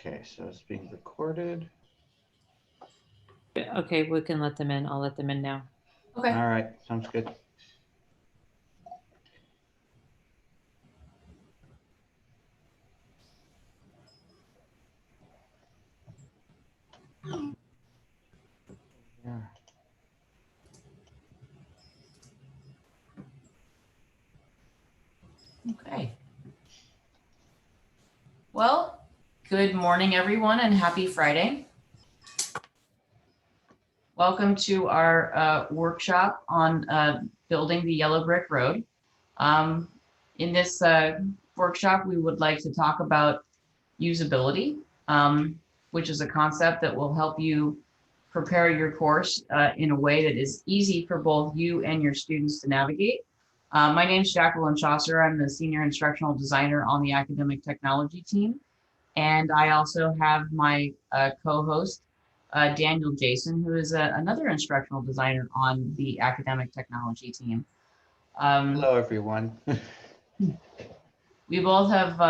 Okay, so it's being recorded. Okay, we can let them in. I'll let them in now. Okay. All right, sounds good. Yeah. Okay. Well, good morning, everyone, and happy Friday. Welcome to our workshop on building the yellow brick road. In this workshop, we would like to talk about usability, which is a concept that will help you prepare your course in a way that is easy for both you and your students to navigate. My name is Jacqueline Chauser. I'm the Senior Instructional Designer on the Academic Technology team. And I also have my co-host, Daniel Jason, who is another instructional designer on the Academic Technology team. Hello, everyone. We both have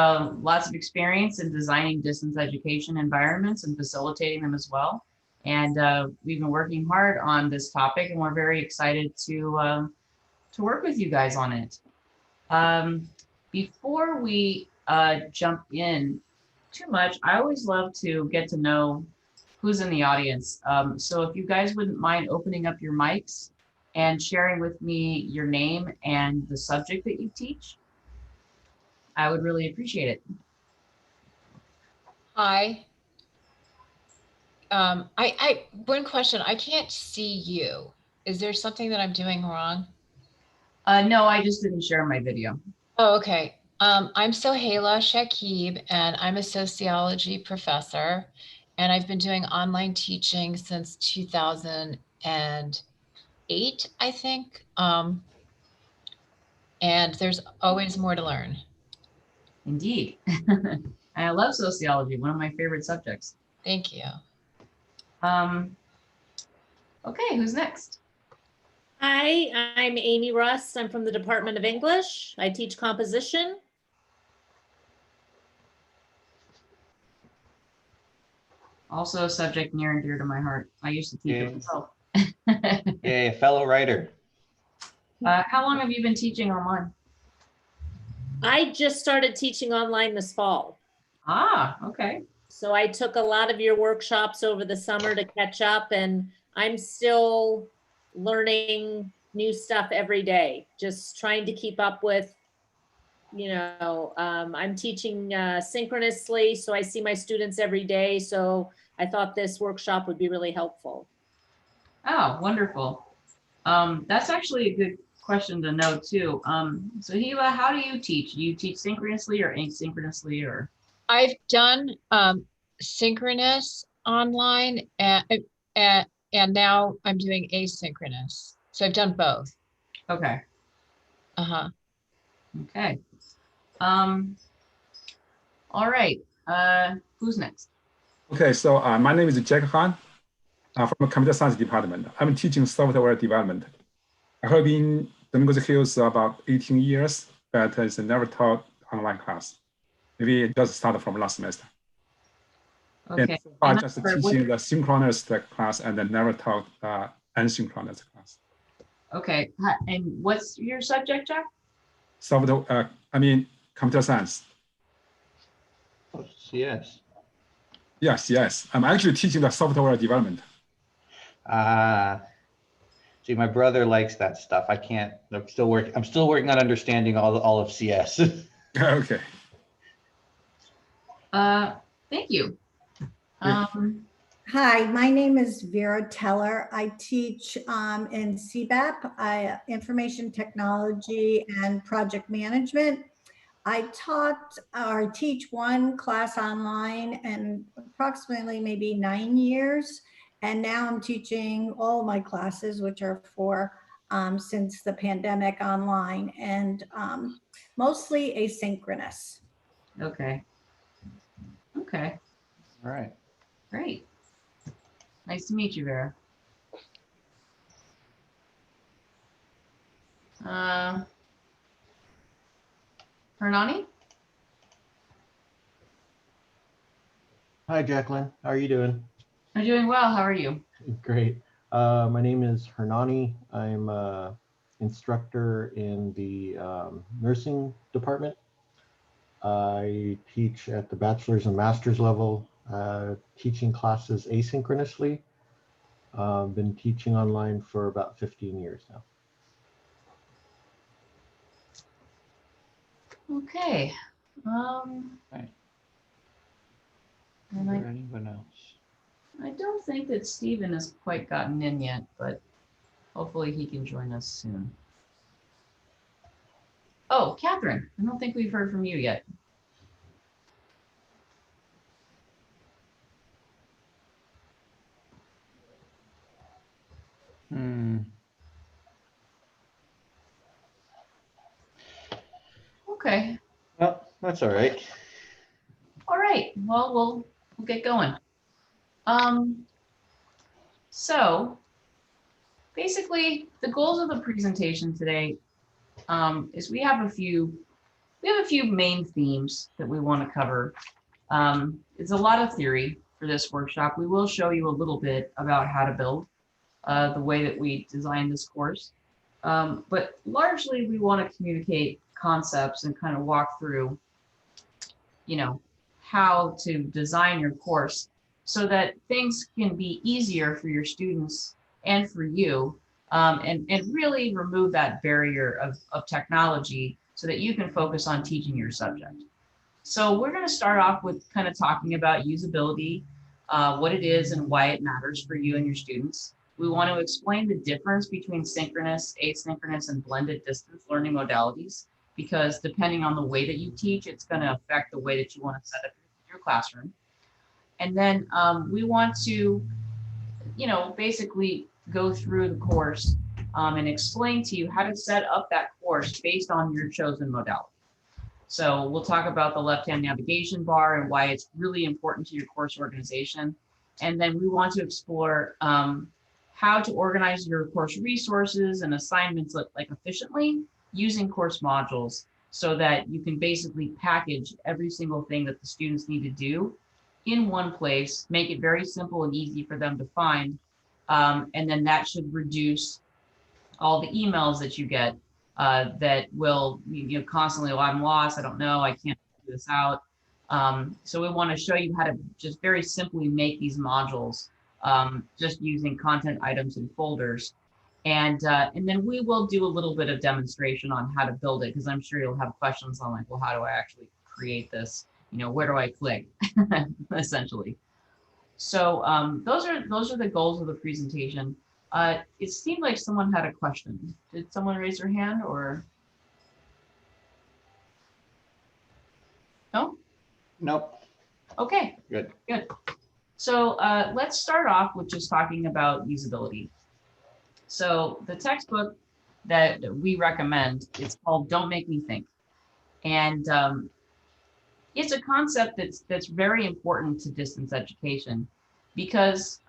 lots of experience in designing distance education environments and facilitating them as well. And we've been working hard on this topic, and we're very excited to work with you guys on it. Before we jump in too much, I always love to get to know who's in the audience. So if you guys wouldn't mind opening up your mics and sharing with me your name and the subject that you teach, I would really appreciate it. Hi. One question. I can't see you. Is there something that I'm doing wrong? No, I just didn't share my video. Oh, okay. I'm Sohaila Shakib, and I'm a sociology professor, and I've been doing online teaching since 2008, I think. And there's always more to learn. Indeed. I love sociology, one of my favorite subjects. Thank you. Okay, who's next? Hi, I'm Amy Rust. I'm from the Department of English. I teach composition. Also a subject near and dear to my heart. I used to teach it myself. Yay, a fellow writer. How long have you been teaching online? I just started teaching online this fall. Ah, okay. So I took a lot of your workshops over the summer to catch up, and I'm still learning new stuff every day, just trying to keep up with, I'm teaching synchronously, so I see my students every day. So I thought this workshop would be really helpful. Oh, wonderful. That's actually a good question to know too. So Hila, how do you teach? Do you teach synchronously or asynchronously or? I've done synchronous online and now I'm doing asynchronous. So I've done both. Okay. Uh-huh. Okay. All right. Who's next? Okay, so my name is Jacqueline from the computer science department. I'm teaching software development. I have been Dominguez Hills about 18 years, but it's never taught online class. Maybe just started from last semester. Okay. And so far just teaching the synchronous class and then never taught asynchronous class. Okay. And what's your subject, Jack? Software, computer science. Oh, CS. Yes, yes. I'm actually teaching the software development. See, my brother likes that stuff. I can't. I'm still working on understanding all of CS. Okay. Thank you. Hi, my name is Vera Teller. I teach in CBAP, Information Technology and Project Management. I taught or teach one class online in approximately maybe 9 years. And now I'm teaching all my classes, which are 4 since the pandemic online, and mostly asynchronous. Okay. Okay. All right. Great. Nice to meet you, Vera. Hernani? Hi, Jacqueline. How are you doing? I'm doing well. How are you? Great. My name is Hernani. I'm a instructor in the nursing department. I teach at the bachelor's and master's level, teaching classes asynchronously. Been teaching online for about 15 years now. Okay. Right. Is And there anyone else? I don't think that Stephen has quite gotten in yet, but hopefully he can join us soon. Oh, Catherine, I don't think we've heard from you yet. Okay. Well, that's all right. All right. Well, we'll get going. So basically, the goals of the presentation today is we have a few main themes that we want to cover. It's a lot of theory for this workshop. We will show you a little bit about how to build the way that we designed this course. But largely we want to communicate concepts and kind of walk through, you know, how to design your course so that things can be easier for your students and for you, and really remove that barrier of technology so that you can focus on teaching your subject. So we're going to start off with kind of talking about usability, what it is and why it matters for you and your students. We want to explain the difference between synchronous, asynchronous, and blended distance learning modalities, because depending on the way that you teach, it's going to affect the way that you want to set up your classroom. And then we want to, you know, basically go through the course and explain to you how to set up that course based on your chosen modality. So we'll talk about the left-hand navigation bar and why it's really important to your course organization. And then we want to explore how to organize your course resources and assignments like efficiently using course modules so that you can basically package every single thing that the students need to do in one place, make it very simple and easy for them to find. And then that should reduce all the emails that you get that will, you know, constantly, oh, I'm lost, I don't know, I can't figure this out. So we want to show you how to just very simply make these modules just using content items and folders. And then we will do a little bit of demonstration on how to build it, because I'm sure you'll have questions on like, well, how do I actually create this? You know, where do I click, essentially? So those are the goals of the presentation. It seemed like someone had a question. Did someone raise their hand or? No? Nope. Okay. Good. Good. So let's start off with just talking about usability. So the textbook that we recommend, it's called Don't Make Me Think. And it's a concept that's very important to distance education, because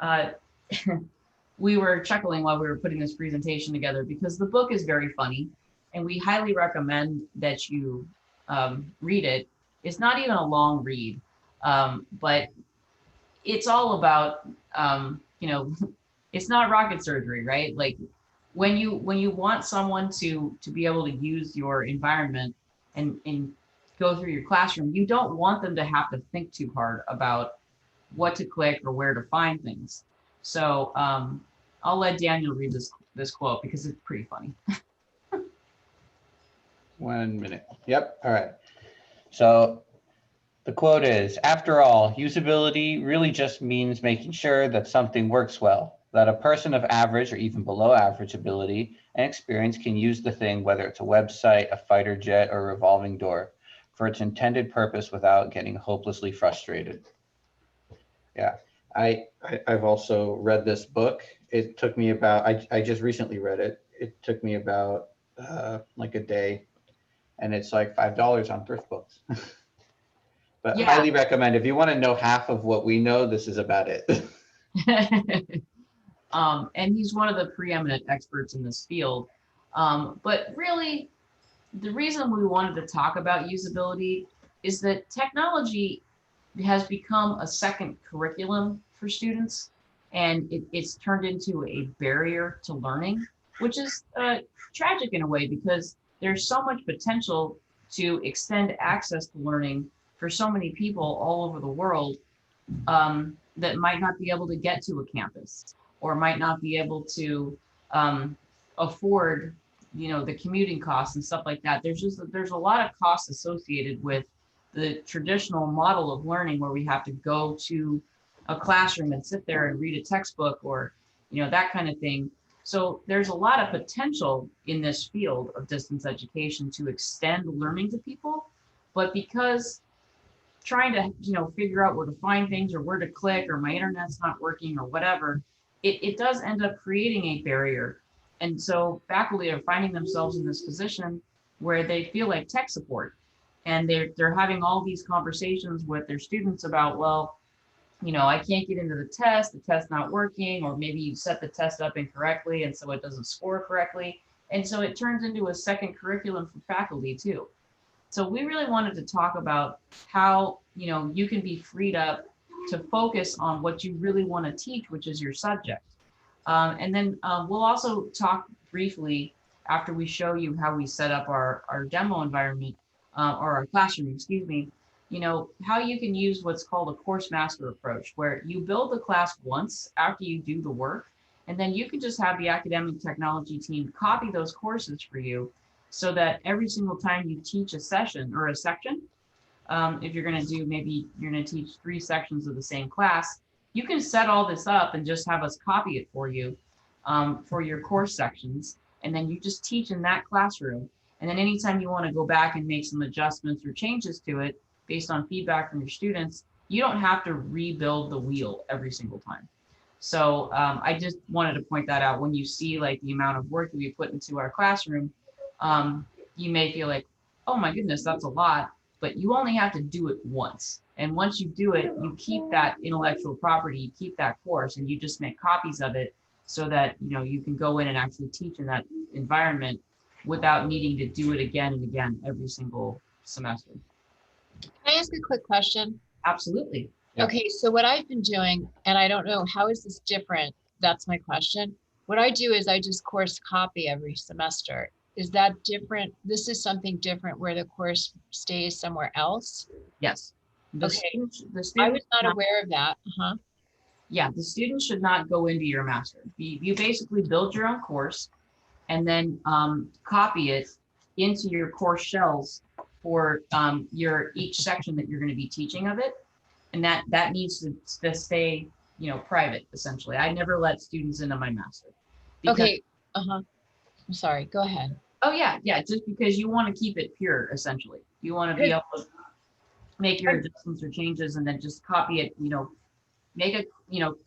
we were chuckling while we were putting this presentation together, because the book is very funny and we highly recommend that you read it. It's not even a long read, but it's all about, you know, it's not rocket surgery, right? Like when you want someone to be able to use your environment and go through your classroom, you don't want them to have to think too hard about what to click or where to find things. So I'll let Daniel read this quote because it's pretty funny. 1 minute. Yep. All right. So the quote is, after all, usability really just means making sure that something works well, that a person of average or even below average ability and experience can use the thing, whether it's a website, a fighter jet, or a revolving door, for its intended purpose without getting hopelessly frustrated. Yeah, I've also read this book. It took me about, I just recently read it. It took me about like a day, and it's like $5 on thrift books. But Yeah. highly recommend, if you want to know half of what we know, this is about it. And he's one of the preeminent experts in this field. But really, the reason we wanted to talk about usability is that technology has become a second curriculum for students, and it's turned into a barrier to learning, which is tragic in a way, because there's so much potential to extend access to learning for so many people all over the world, that might not be able to get to a campus, or might not be able to afford, the commuting costs and stuff like that. There's a lot of costs associated with the traditional model of learning, where we have to go to a classroom and sit there and read a textbook, or that kind of thing. So there's a lot of potential in this field of distance education to extend learning to people, but because trying to figure out where to find things, or where to click, or my internet's not working, or whatever, it does end up creating a barrier. And so faculty are finding themselves in this position where they feel like tech support, and they're having all these conversations with their students about, well, I can't get into the test's not working, or maybe you set the test up incorrectly and so it doesn't score correctly. And so it turns into a second curriculum for faculty too. So we really wanted to talk about how, you can be freed up to focus on what you really want to teach, which is your subject. And then we'll also talk briefly, after we show you how we set up our demo environment, or our classroom, excuse me, how you can use what's called a course master approach, where you build the class once after you do the work, and then you can just have the academic technology team copy those courses for you, so that every single time you teach a session or a section, if you're going to do, maybe you're going to teach 3 sections of the same class, you can set all this up and just have us copy it for you, for your course sections. And then you just teach in that classroom. And then anytime you want to go back and make some adjustments or changes to it based on feedback from your students, you don't have to rebuild the wheel every single time. So I just wanted to point that out. When you see like the amount of work that we put into our classroom, you may feel like, oh my goodness, that's a lot, but you only have to do it once. And once you do it, you keep that intellectual property, you keep that course, and you just make copies of it, so that you can go in and actually teach in that environment without needing to do it again and again every single semester. Can I ask a quick question? Absolutely. Yeah. Okay, so what I've been doing, and I don't know, how is this different? That's my question. What I do is I just course copy every semester. Is that different? This is something different where the course stays somewhere else? Yes. The Okay. students I was not aware of that. Yeah, the students should not go into your master. You basically build your own course, and then copy it into your course shells for your each section that you're going to be teaching of it. And that needs to stay, private, essentially. I never let students into my master. Okay. I'm sorry. Go ahead. Oh yeah, just because you want to keep it pure, essentially. You want to be able to make your adjustments or changes, and then just copy it,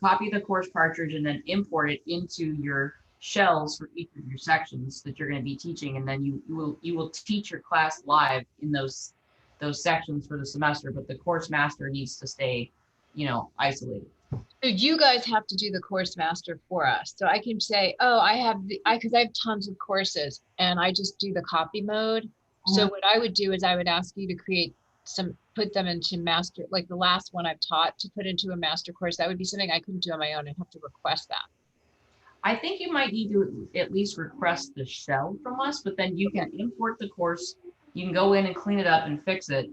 copy the course cartridge and then import it into your shells for each of your sections that you're going to be teaching. And then you will teach your class live in those sections for the semester, but the course master needs to stay, isolated. So you guys have to do the course master for us. So I can say, oh, because I have tons of courses and I just do the copy mode. So what I would do is I would ask you to put them into master, like the last one I've taught, to put into a master course. That would be something I couldn't do on my own. I'd have to request that. I think you might need to at least request the shell from us, but then you can import the course. You can go in and clean it up and fix it.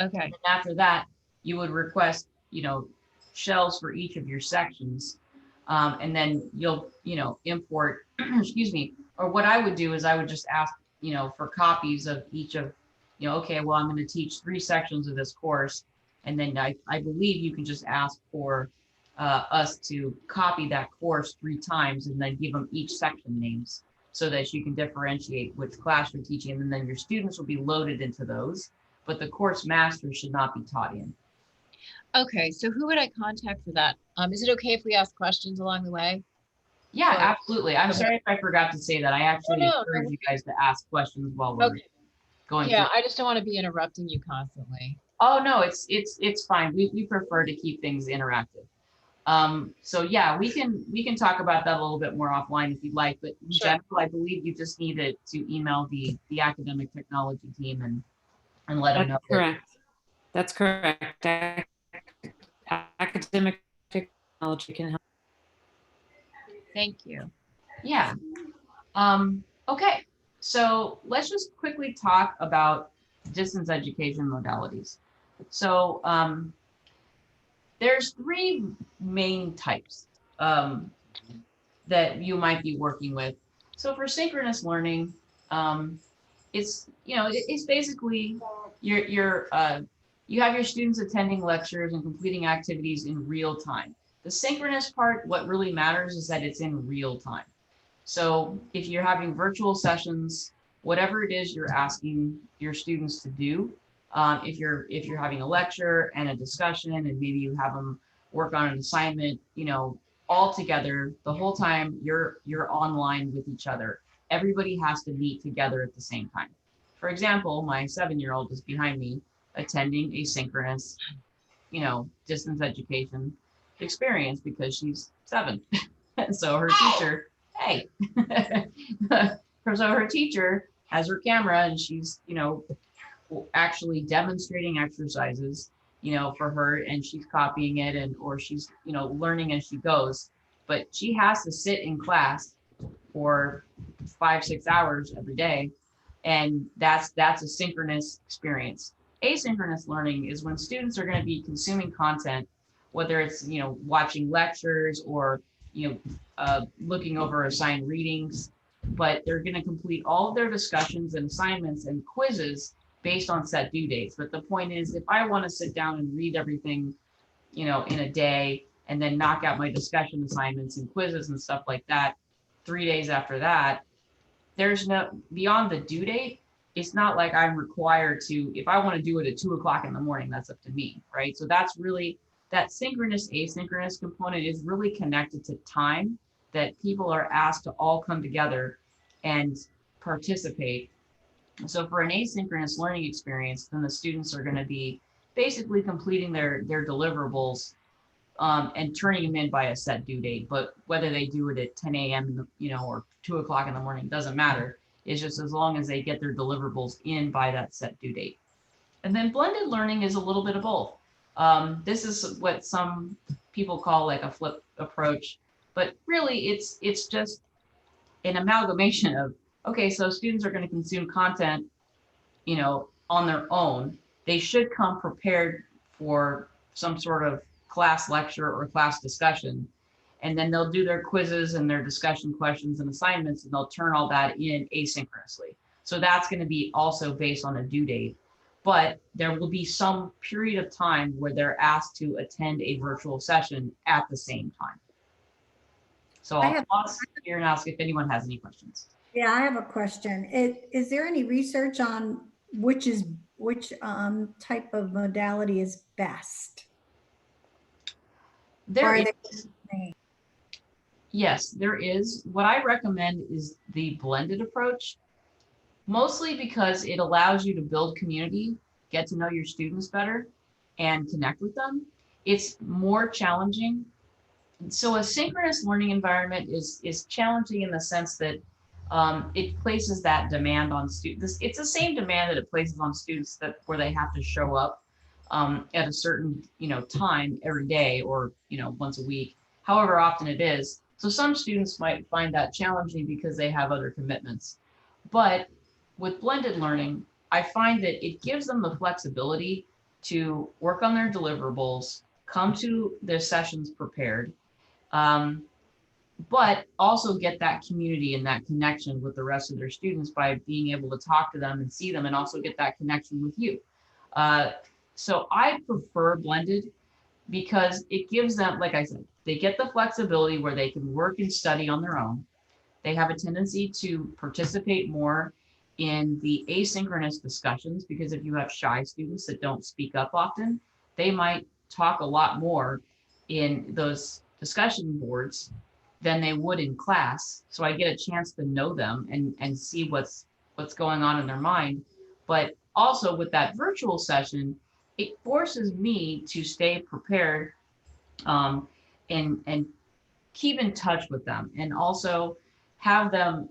Okay. And after that, you would request, shells for each of your sections. And then you'll, import, excuse me, or what I would do is I would just ask, for copies of each of, okay, well, I'm going to teach 3 sections of this course. And then I believe you can just ask for us to copy that course 3 times and then give them each section names, so that you can differentiate which class you're teaching. And then your students will be loaded into those, but the course master should not be taught in. Okay, so who would I contact for that? Is it okay if we ask questions along the way? Yeah, absolutely. I'm sorry if I forgot to say that. I actually encourage you guys to ask questions while we're going through. Yeah, I just don't want to be interrupting you constantly. Oh no, it's fine. We prefer to keep things interactive. So yeah, we can talk about that a little bit more offline if you'd like. But in general, I believe you just need to email the academic technology team and let them know. Correct. That's correct. academic technology can help. Thank you. Yeah. Okay. So let's just quickly talk about distance education modalities. So there's three main types that you might be working with. So for synchronous learning, it's it's basically you have your students attending lectures and completing activities in real time. The synchronous part, what really matters is that it's in real time. So if you're having virtual sessions, whatever it is you're asking your students to do, if you're having a lecture and a discussion, and maybe you have them work on an assignment, all together the whole time you're online with each other. Everybody has to meet together at the same time. For example, my 7-year-old is behind me attending a synchronous, distance education experience because she's 7. And so her teacher, hey, so her teacher has her camera and she's, actually demonstrating exercises, for her, and she's copying it or she's, learning as she goes. But she has to sit in class for 5-6 hours every day. And that's a synchronous experience. Asynchronous learning is when students are going to be consuming content, whether it's, watching lectures or, looking over assigned readings, but they're going to complete all of their discussions and assignments and quizzes based on set due dates. But the point is, if I want to sit down and read everything, in a day and then knock out my discussion assignments and quizzes and stuff like that 3 days after that, there's no, beyond the due date, it's not like I'm required to, if I want to do it at 2 o'clock in the morning, that's up to me, right? So that's really, that synchronous asynchronous component is really connected to time, that people are asked to all come together and participate. So for an asynchronous learning experience, then the students are going to be basically completing their deliverables and turning them in by a set due date. But whether they do it at 10 a.m., or 2 o'clock in the morning, doesn't matter. It's just as long as they get their deliverables in by that set due date. And then blended learning is a little bit of both. This is what some people call like a flip approach, but really it's just an amalgamation of, okay, so students are going to consume content, on their own. They should come prepared for some sort of class lecture or class discussion, and then they'll do their quizzes and their discussion questions and assignments, and they'll turn all that in asynchronously. So that's going to be also based on a due date, but there will be some period of time where they're asked to attend a virtual session at the same time. So I'll pause here and ask if anyone has any questions. Yeah, I have a question. Is there any research on which type of modality is best? Yes, there is. What I recommend is the blended approach, mostly because it allows you to build community, get to know your students better, and connect with them. It's more challenging. So a synchronous learning environment is challenging in the sense that it places that demand on students. It's the same demand that it places on students where they have to show up at a certain time every day, or once a week, however often it is. So some students might find that challenging because they have other commitments. But with blended learning, I find that it gives them the flexibility to work on their deliverables, come to their sessions prepared, but also get that community and that connection with the rest of their students by being able to talk to them and see them, and also get that connection with you. So I prefer blended because it gives them, like I said, they get the flexibility where they can work and study on their own. They have a tendency to participate more in the asynchronous discussions, because if you have shy students that don't speak up often, they might talk a lot more in those discussion boards than they would in class. So I get a chance to know them and see what's going on in their mind. But also with that virtual session, it forces me to stay prepared and keep in touch with them, and also have them,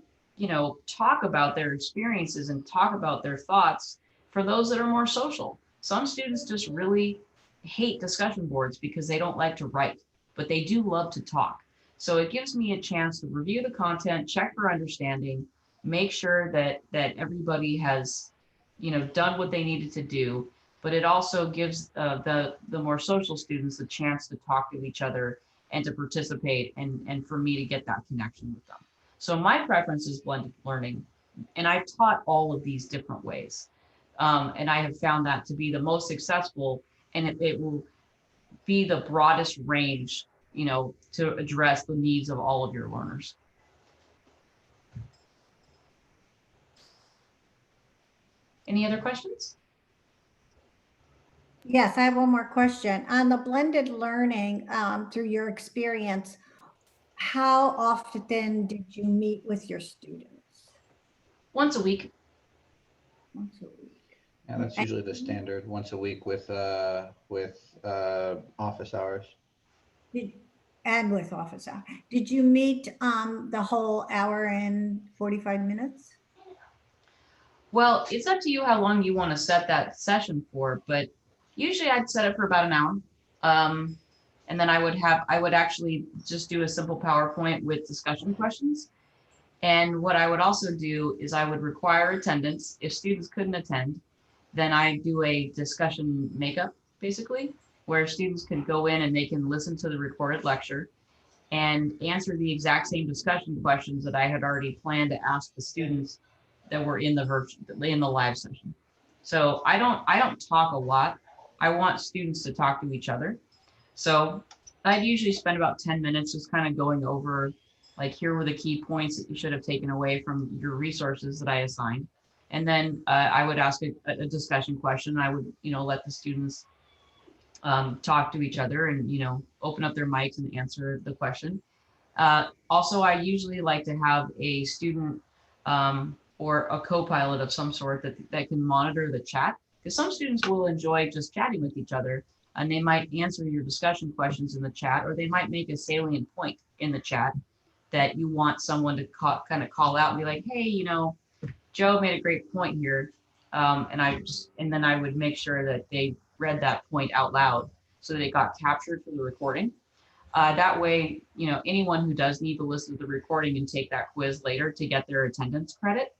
talk about their experiences and talk about their thoughts for those that are more social. Some students just really hate discussion boards because they don't like to write, but they do love to talk. So it gives me a chance to review the content, check for understanding, make sure that everybody has, done what they needed to do. But it also gives the more social students a chance to talk to each other and to participate, and for me to get that connection with them. So my preference is blended learning, and I've taught all of these different ways. And I have found that to be the most successful, and it will be the broadest range, to address the needs of all of your learners. Any other questions? Yes, I have one more question. On the blended learning, through your experience, how often did you meet with your students? Once a week. Once a week. Yeah, that's usually the standard, once a week with office hours. And with office hour. Did you meet the whole hour and 45 minutes? Well, it's up to you how long you want to set that session for, but usually I'd set it for about an hour. And then I would actually just do a simple PowerPoint with discussion questions. And what I would also do is I would require attendance. If students couldn't attend, then I do a discussion makeup, basically, where students can go in and they can listen to the recorded lecture and answer the exact same discussion questions that I had already planned to ask the students that were in the live session. So I don't talk a lot. I want students to talk to each other. So I'd usually spend about 10 minutes just kind of going over, like, here were the key points that you should have taken away from your resources that I assigned. And then I would ask a discussion question. I would, let the students talk to each other and, open up their mics and answer the question. Also, I usually like to have a student or a co-pilot of some sort that can monitor the chat, because some students will enjoy just chatting with each other, and they might answer your discussion questions in the chat, or they might make a salient point in the chat that you want someone to kind of call out and be like, hey, Joe made a great point here. And then I would make sure that they read that point out loud so that it got captured for the recording. That way, anyone who does need to listen to the recording and take that quiz later to get their attendance credit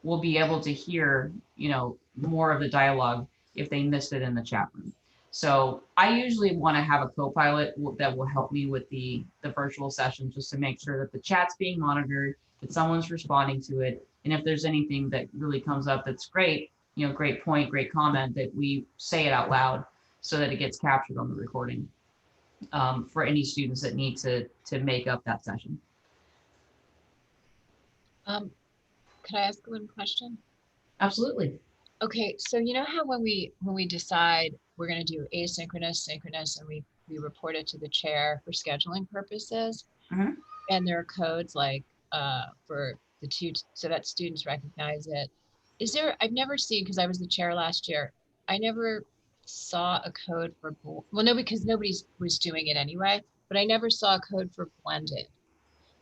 will be able to hear, more of the dialogue if they missed it in the chat room. So I usually want to have a co-pilot that will help me with the virtual session, just to make sure that the chat's being monitored, that someone's responding to it. And if there's anything that really comes up that's great, great point, great comment, that we say it out loud so that it gets captured on the recording for any students that need to make up that session. Could I ask one question? Absolutely. Okay, so you know how when we decide we're going to do asynchronous, synchronous, and we report it to the chair for scheduling purposes, Mhm. and there are codes like for the two, so that students recognize it. Is there? I've never seen, because I was the chair last year, I never saw a code for, well, no, because nobody was doing it anyway, but I never saw a code for blended.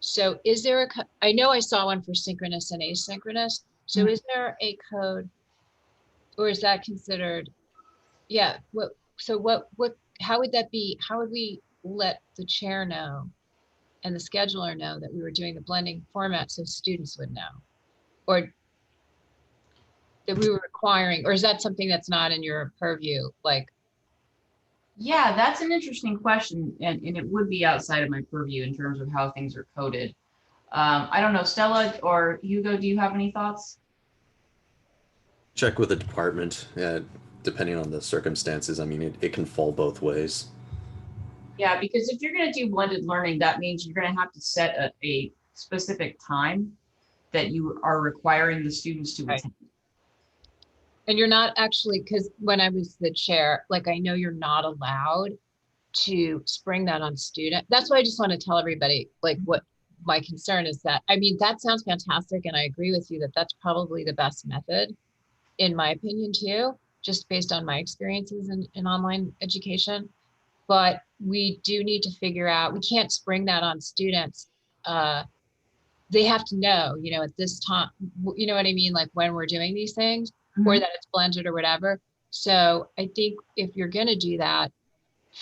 So is there a, I know I saw one for synchronous and asynchronous. So is there a code, or is that considered, yeah, how would that be? How would we let the chair know and the scheduler know that we were doing the blending format so students would know? Or that we were requiring, or is that something that's not in your purview? Like, yeah, that's an interesting question, and it would be outside of my purview in terms of how things are coded. I don't know, Stella or Hugo, do you have any thoughts? Check with the department, depending on the circumstances. I mean, it can fall both ways. Yeah, because if you're going to do blended learning, that means you're going to have to set a specific time that you are requiring the students to attend. and you're not actually, because when I was the chair, like, I know you're not allowed to spring that on student. That's why I just want to tell everybody, like, what my concern is. That, I mean, that sounds fantastic, and I agree with you that that's probably the best method, in my opinion too, just based on my experiences in online education. But we do need to figure out, we can't spring that on students. They have to know, at this time, you know what I mean? Like, when we're doing these things, or that it's blended or whatever. So I think if you're going to do that,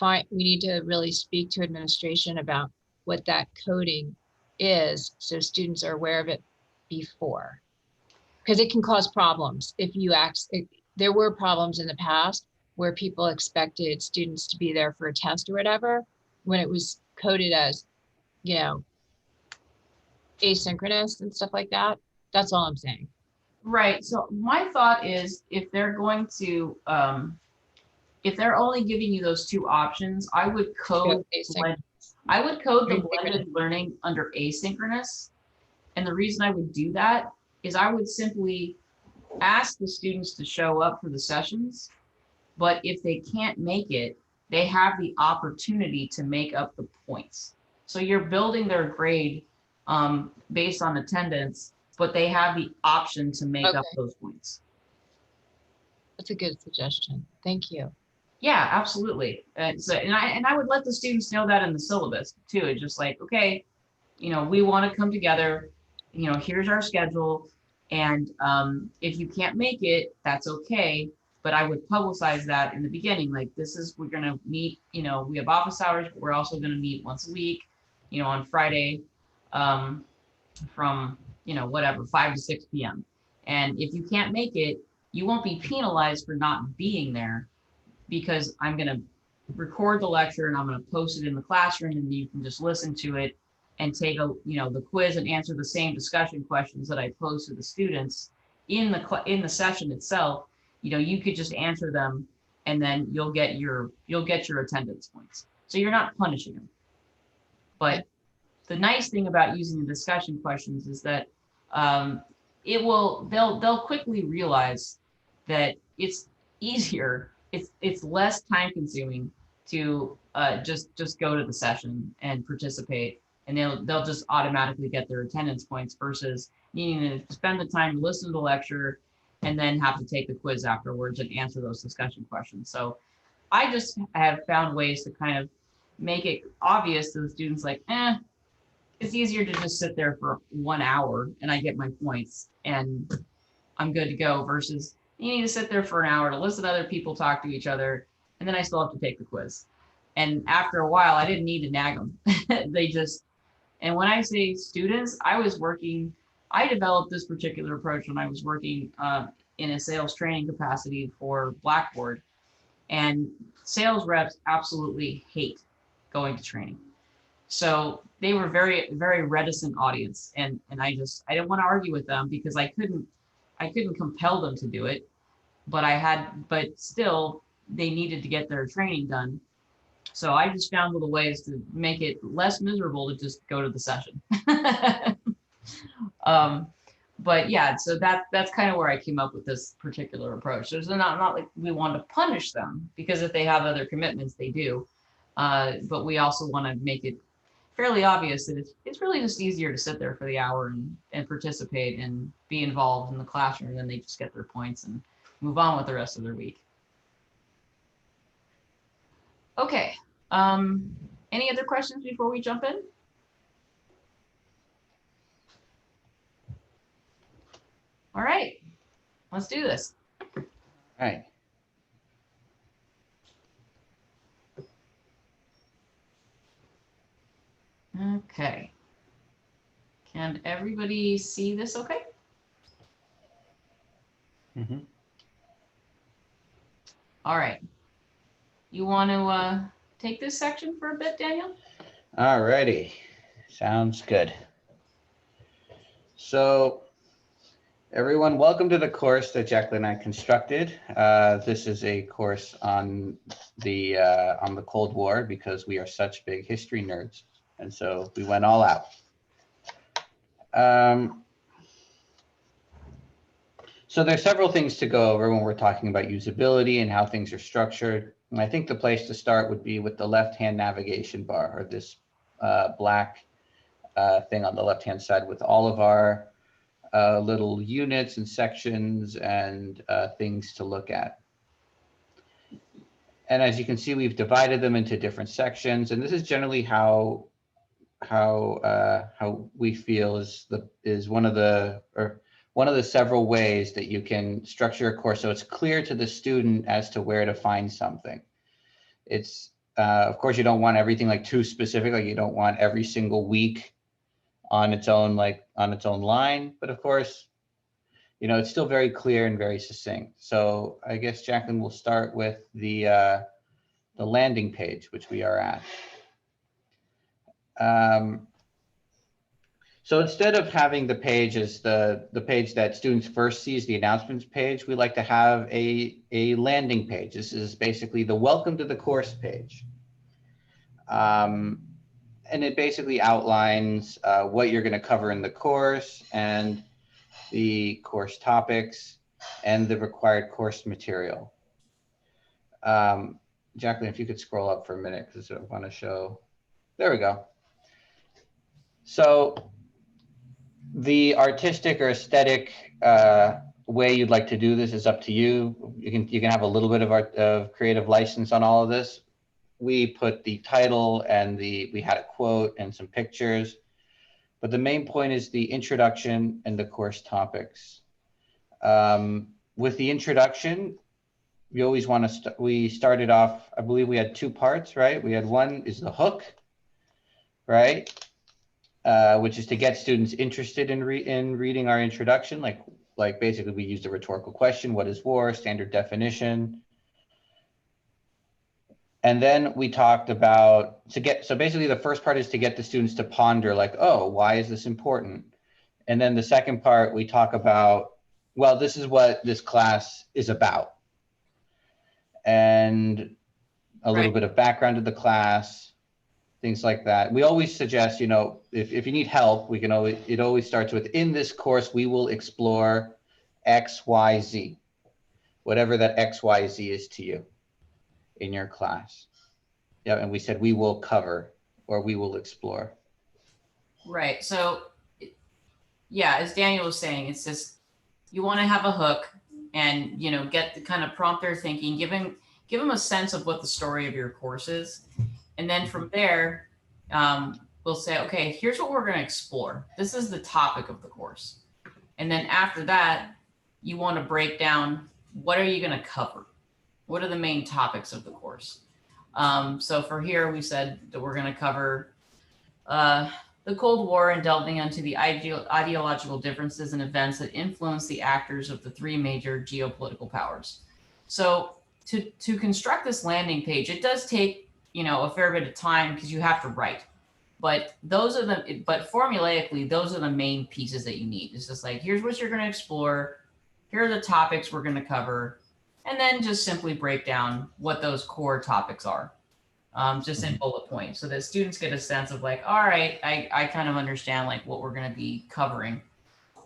we need to really speak to administration about what that coding is, so students are aware of it before. Because it can cause problems if you there were problems in the past where people expected students to be there for a test or whatever, when it was coded as, you know, asynchronous and stuff like that. That's all I'm saying. Right. So my thought is if they're going to, if they're only giving you those two options, I would code the blended learning under asynchronous. And the reason I would do that is I would simply ask the students to show up for the sessions, but if they can't make it, they have the opportunity to make up the points. So you're building their grade based on attendance, but they have the option to make up those points. That's a good suggestion. Thank you. Yeah, absolutely. And I would let the students know that in the syllabus too. It's just like, okay, you know, we want to come together, you know, here's our schedule. And if you can't make it, that's okay. But I would publicize that in the beginning, like we're going to meet, you know, we have office hours, but we're also going to meet once a week, you know, on Friday from, you know, whatever, 5 to 6 p.m. And if you can't make it, you won't be penalized for not being there, because I'm going to record the lecture and I'm going to post it in the classroom, and you can just listen to it and take the quiz and answer the same discussion questions that I pose to the students in the session itself. You know, you could just answer them, and then you'll get your attendance points. So you're not punishing them. But the nice thing about using the discussion questions is that they'll quickly realize that it's easier. It's less time consuming to just go to the session and participate, and they'll just automatically get their attendance points versus needing to spend the time to listen to the lecture and then have to take the quiz afterwards and answer those discussion questions. So I just have found ways to kind of make it obvious to the students, like, it's easier to just sit there for 1 hour and I get my points and I'm good to go, versus you need to sit there for an hour to listen to other people talk to each other, and then I still have to take the quiz. And after a while, I didn't need to nag them. And when I say students, I developed this particular approach when I was working in a sales training capacity for Blackboard. And sales reps absolutely hate going to training. So they were very, very reticent audience. And I didn't want to argue with them because I couldn't compel them to do it. But still, they needed to get their training done. So I just found little ways to make it less miserable to just go to the session. But yeah, so that's kind of where I came up with this particular approach. So it's not like we want to punish them, because if they have other commitments, they do. But we also want to make it fairly obvious that it's really just easier to sit there for the hour and participate and be involved in the classroom, and then they just get their points and move on with the rest of their week. Okay. Any other questions before we jump in? All right, let's do this. All right. Okay. Can everybody see this okay? Mm-hmm. All right. You want to take this section for a bit, Daniel? All righty. Sounds good. So everyone, welcome to the course that Jacqueline and I constructed. This is a course on the Cold War, because we are such big history nerds, and so we went all out. So there's several things to go over when we're talking about usability and how things are structured. And I think the place to start would be with the left-hand navigation bar, or this black thing on the left-hand side with all of our little units and sections and things to look at. And as you can see, we've divided them into different sections, and this is generally how we feel is one of the several ways that you can structure a course so it's clear to the student as to where to find something. It's Of course, you don't want everything like too specific, like you don't want every single week on its own, like on its own line. But of course, you know, it's still very clear and very succinct. So I guess Jacqueline will start with the landing page, which we are at. So instead of having the page as the page that students first sees, the announcements page, we like to have a landing page. This is basically the welcome to the course page. And it basically outlines what you're going to cover in the course and the course topics and the required course material. Jacqueline, if you could scroll up for a minute, because I want to show, there we go. So the artistic or aesthetic way you'd like to do this is up to you. You can have a little bit of creative license on all of this. We put the title and we had a quote and some pictures, but the main point is the introduction and the course topics. With the introduction, we always want to, we started off, I believe we had two parts, right? We had one is the hook, right? Which is to get students interested in reading our introduction. Like basically we used a rhetorical question, what is war, standard definition. And then we talked about, so basically the first part is to get the students to ponder like, oh, why is this important? And then the second part, we talk about, well, this is what this class is about. And a little bit of background of the class, things like that. We always suggest, you know, if you need help, we can always, it always starts with, in this course, we will explore X, Y, Z, whatever that X, Y, Z is to you in your class. Yeah, and we said we will cover or we will explore. Right. So, yeah, as Daniel was saying, it's just, you want to have a hook and, you know, get the kind of prompt their thinking, give them a sense of what the story of your course is. And then from there, we'll say, okay, here's what we're going to explore. This is the topic of the course. And then after that, you want to break down, what are you going to cover? What are the main topics of the course? So for here, we said that we're going to cover the Cold War and delving into the ideological differences and events that influence the actors of the three major geopolitical powers. So to construct this landing page, it does take, you know, a fair bit of time because you have to write. But formulaically, those are the main pieces that you need. It's just like, here's what you're going to explore. Here are the topics we're going to cover. And then just simply break down what those core topics are, just in bullet points, so that students get a sense of like, all right, I kind of understand like what we're going to be covering.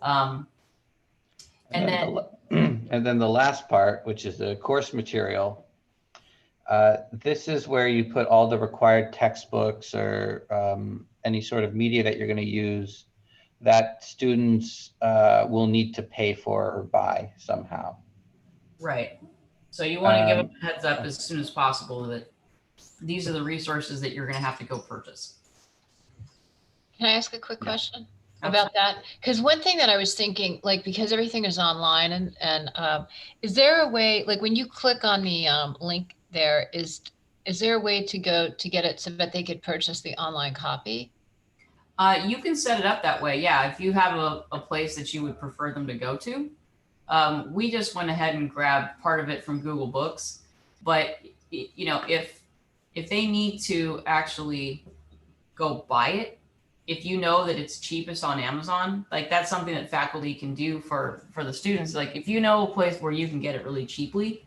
And then the last part, which is the course material. This is where you put all the required textbooks or any sort of media that you're going to use that students will need to pay for or buy somehow. Right. So you want to give them a heads up as soon as possible that these are the resources that you're going to have to go purchase. Can I ask a quick question about that? Because one thing that I was thinking, like, because everything is online and is there a way, like when you click on the link there, is there a way to go to get it so that they could purchase the online copy? You can set it up that way. Yeah. If you have a place that you would prefer them to go to. We just went ahead and grabbed part of it from Google Books, but you know, if they need to actually go buy it, if you know that it's cheapest on Amazon, like that's something that faculty can do for the students. Like if you know a place where you can get it really cheaply,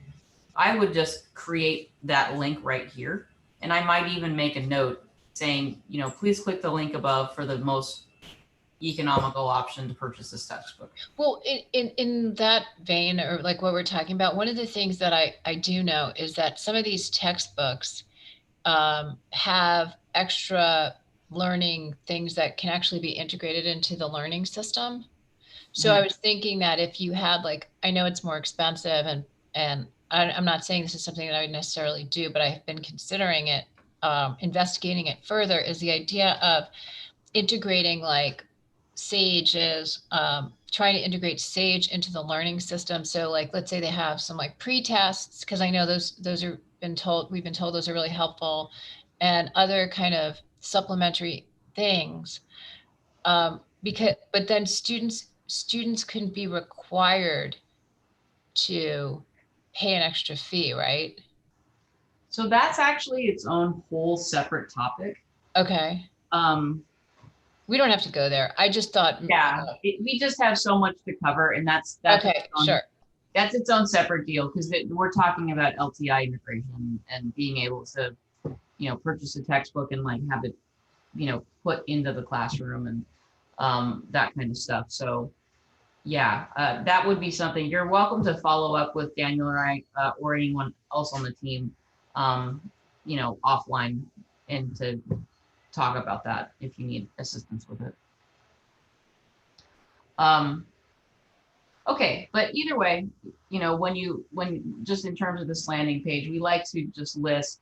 I would just create that link right here. And I might even make a note saying, you know, please click the link above for the most economical option to purchase this textbook. Well, in that vein, or like what we're talking about, one of the things that I do know is that some of these textbooks have extra learning things that can actually be integrated into the learning system. So I was thinking that if you had, like, I know it's more expensive and I'm not saying this is something that I would necessarily do, but I've been considering it, investigating it further, is the idea of integrating like Sage's trying to integrate Sage into the learning system. So like, let's say they have some like pre-tests, because I know those are we've been told those are really helpful, and other kind of supplementary things. But then students can be required to pay an extra fee, right? So that's actually its own whole separate topic. Okay. We don't have to go there. I just thought. Yeah, we just have so much to cover, and that's Okay, its own, sure. That's its own separate deal, because we're talking about LTI integration and being able to, purchase a textbook and like have it, put into the classroom and that kind of stuff. So yeah, that would be something. You're welcome to follow up with Daniel or I, or anyone else on the team, offline, and to talk about that if you need assistance with it. Okay, but either way, when just in terms of this landing page, we like to just list,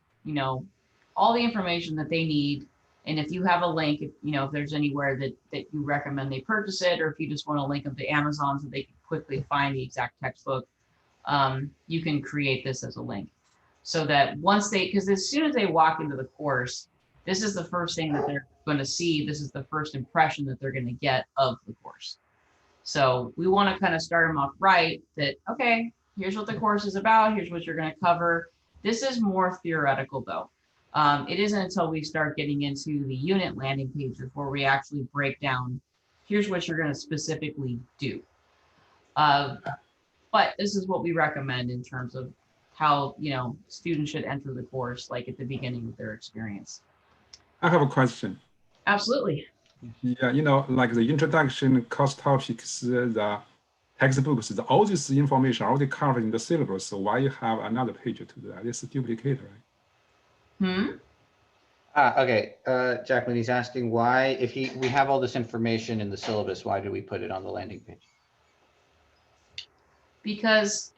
all the information that they need. And if you have a link, if there's anywhere that you recommend they purchase it, or if you just want to link them to Amazon so they can quickly find the exact textbook, you can create this as a link. So that because as soon as they walk into the course, this is the first thing that they're going to see. This is the first impression that they're going to get of the course. So we want to kind of start them off right, that, okay, here's what the course is about. Here's what you're going to cover. This is more theoretical though. It isn't until we start getting into the unit landing pages where we actually break down, here's what you're going to specifically do. But this is what we recommend in terms of how, students should enter the course, like at the beginning of their experience. I have a question. Absolutely. Yeah, like the introduction, course topics, the textbooks, all this information already covered in the syllabus. So why you have another page to do that? It's a duplicate, right? Okay, Jacqueline, he's asking why, if we have all this information in the syllabus, why do we put it on the landing page? Because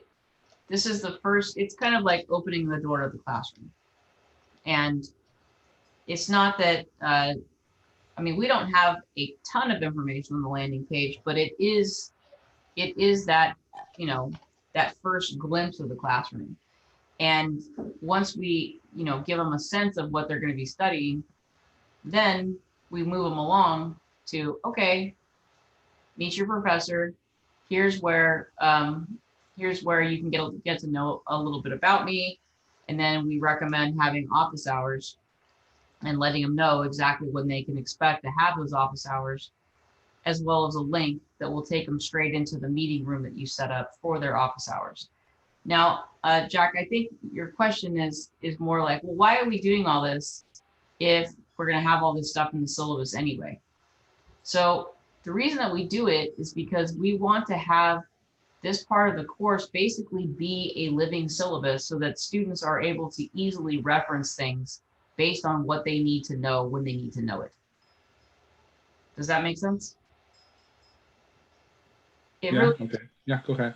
this is the first, it's kind of like opening the door to the classroom. And it's not that, we don't have a ton of information on the landing page, but it is that, that first glimpse of the classroom. And once we, give them a sense of what they're going to be studying, then we move them along to, okay, meet your professor. Here's where you can get to know a little bit about me. And then we recommend having office hours and letting them know exactly when they can expect to have those office hours, as well as a link that will take them straight into the meeting room that you set up for their office hours. Now, Jack, I think your question is more like, well, why are we doing all this if we're going to have all this stuff in the syllabus anyway? So the reason that we do it is because we want to have this part of the course basically be a living syllabus so that students are able to easily reference things based on what they need to know when they need to know it. Does that make sense? Okay. Yeah, go ahead.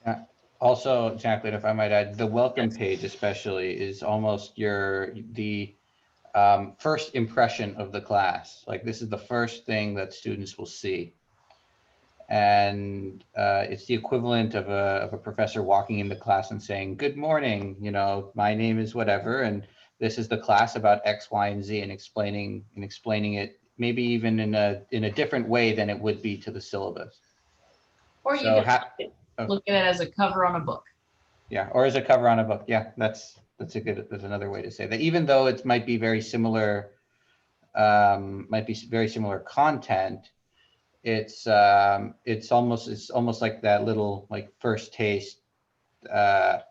Yeah. Also, Jacqueline, if I might add, the welcome page especially is almost the first impression of the class. Like, this is the first thing that students will see. And it's the equivalent of a professor walking into class and saying, good morning, my name is whatever, and this is the class about X, Y, and Z, and explaining it maybe even in a different way than it would be to the syllabus. Or you can look at it as a cover on a book. Yeah, or as a cover on a book. Yeah, that's another way to say that. Even though it might be very similar, content, it's almost like that little like first taste, like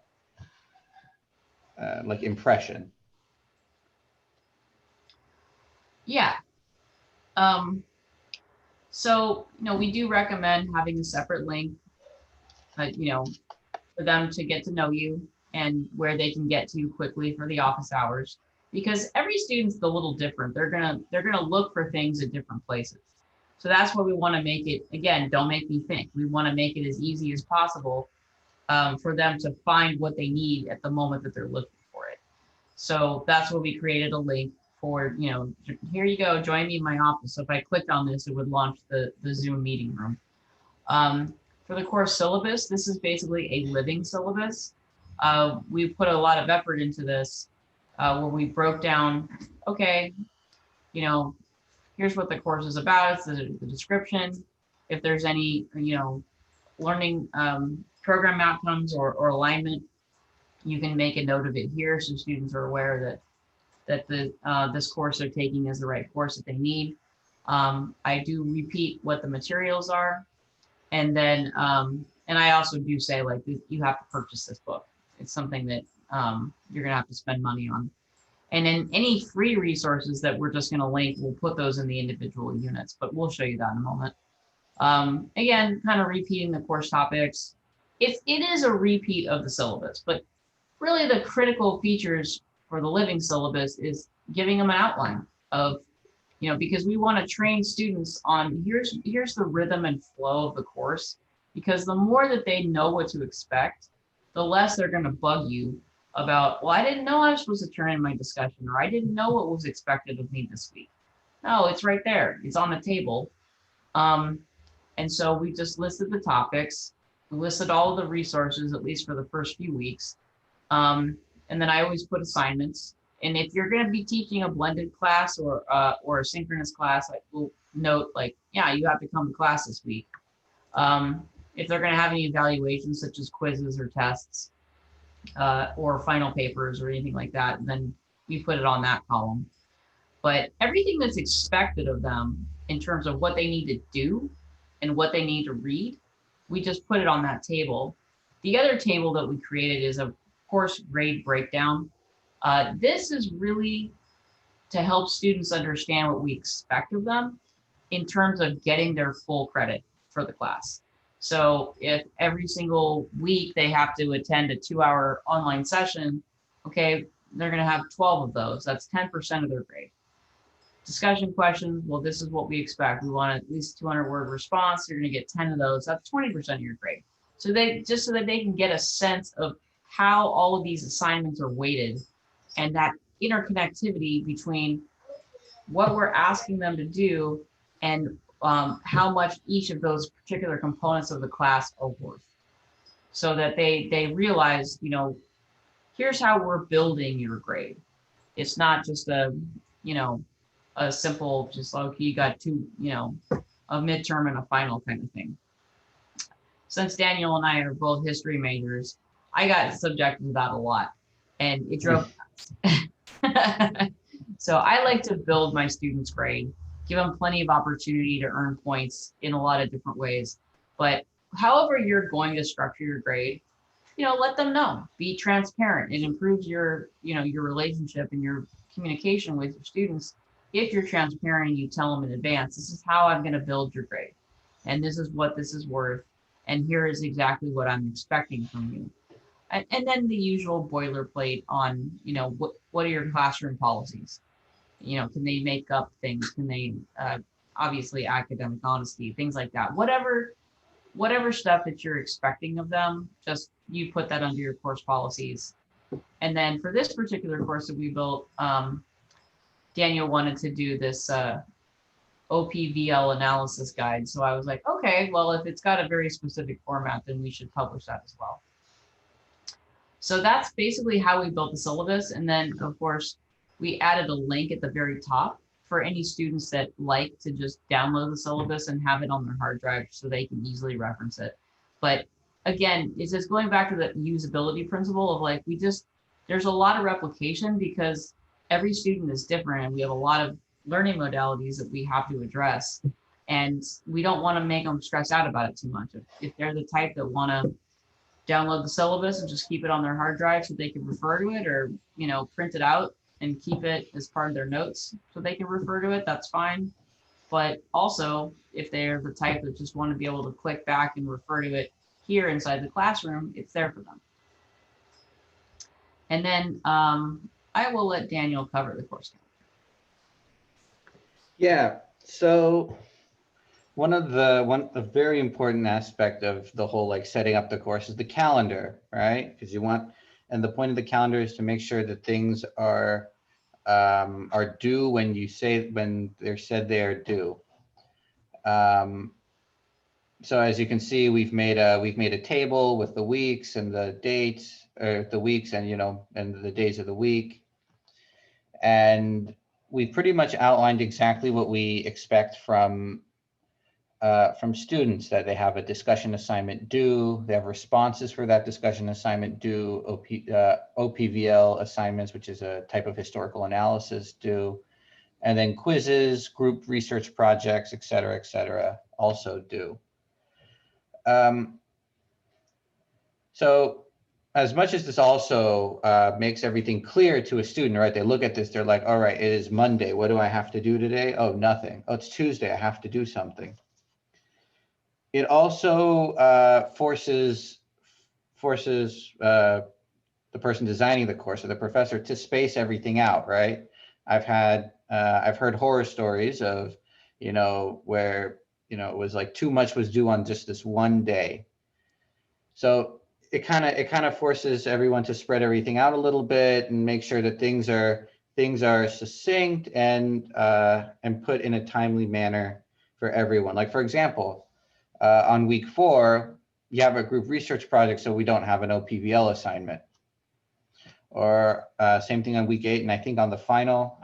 impression. Yeah. So, we do recommend having a separate link, for them to get to know you and where they can get to quickly for the office hours, because every student's a little different. They're gonna look for things at different places. So that's why we want to make it, again, don't make me think. We want to make it as easy as possible for them to find what they need at the moment that they're looking for it. So that's why we created a link for, here you go, join me in my office. So if I clicked on this, it would launch the Zoom meeting room. For the course syllabus, this is basically a living syllabus. We put a lot of effort into this where we broke down, okay, you know, here's what the course is about. It's the description. If there's any, you know, learning program outcomes or alignment, you can make a note of it here so students are aware that this course they're taking is the right course that they need. I do repeat what the materials are. And then, and I also do say, like, you have to purchase this book. It's something that you're gonna have to spend money on. And then any free resources that we're just gonna link, we'll put those in the individual units, but we'll show you that in a moment. Again, kind of repeating the course topics. It is a repeat of the syllabus, but really the critical features for the living syllabus is giving them an outline of, you know, because we want to train students on here's the rhythm and flow of the course, because the more that they know what to expect, the less they're going to bug you about, well, I didn't know I was supposed to turn in my discussion, or I didn't know what was expected of me this week. No, it's right there. It's on the table. And so we just listed the topics, we listed all of the resources, at least for the first few weeks. And then I always put assignments. And if you're going to be teaching a blended class or a synchronous class, I will note, like, yeah, you have to come to class this week. If they're going to have any evaluations such as quizzes or tests or final papers or anything like that, then we put it on that column. But everything that's expected of them in terms of what they need to do and what they need to read, we just put it on that table. The other table that we created is a course grade breakdown. This is really to help students understand what we expect of them in terms of getting their full credit for the class. So if every single week they have to attend a 2-hour online session, okay, they're going to have 12 of those. That's 10% of their grade. Discussion questions, well, this is what we expect. We want at least 200-word response. You're going to get 10 of those. That's 20% of your grade. So just so that they can get a sense of how all of these assignments are weighted and that interconnectivity between what we're asking them to do and how much each of those particular components of the class are worth, so that they realize, you know, here's how we're building your grade. It's not just a, you know, a simple, just like, okay, you got two, you know, a midterm and a final kind of thing. Since Daniel and I are both history majors, I got subjected to that a lot, and it drove. So I like to build my students' grade, give them plenty of opportunity to earn points in a lot of different ways. But however you're going to structure your grade, you know, let them know. Be transparent. It improves your, you know, your relationship and your communication with your students. If you're transparent and you tell them in advance, this is how I'm going to build your grade, and this is what this is worth, and here is exactly what I'm expecting from you. And then the usual boilerplate on, you know, what are your classroom policies? You know, can they make up things? Can they, obviously academic honesty, things like that. Whatever stuff that you're expecting of them, just you put that under your course policies. And then for this particular course that we built, Daniel wanted to do this OPVL analysis guide. So I was like, okay, well, if it's got a very specific format, then we should publish that as well. So that's basically how we built the syllabus. And then, of course, we added a link at the very top for any students that like to just download the syllabus and have it on their hard drive so they can easily reference it. But again, it's just going back to the usability principle of, like, there's a lot of replication because every student is different and we have a lot of learning modalities that we have to address. And we don't want to make them stress out about it too much. If they're the type that want to download the syllabus and just keep it on their hard drive so they can refer to it, or, you know, print it out and keep it as part of their notes so they can refer to it, that's fine. But also, if they're the type that just want to be able to click back and refer to it here inside the classroom, it's there for them. And then I will let Daniel cover the course. Yeah, so a very important aspect of the whole, like, setting up the course is the calendar, right? Because and the point of the calendar is to make sure that things are due when they're said they are due. So as you can see, we've made a table with the weeks and the dates, or the weeks and, and the days of the week. And we pretty much outlined exactly what we expect from students, that they have a discussion assignment due, they have responses for that discussion assignment due, OPVL assignments, which is a type of historical analysis due, and then quizzes, group research projects, et cetera, also due. So as much as this also makes everything clear to a student, right? They look at this, they're like, all right, it is Monday. What do I have to do today? Oh, nothing. Oh, it's Tuesday. I have to do something. It also forces the person designing the course, or the professor, to space everything out, right? I've heard horror stories of, where, it was like too much was due on just this one day. So it kind of forces everyone to spread everything out a little bit and make sure that things are succinct and put in a timely manner for everyone. Like, for example, on week 4, you have a group research project, so we don't have an OPVL assignment. Or same thing on week 8, and I think on the final,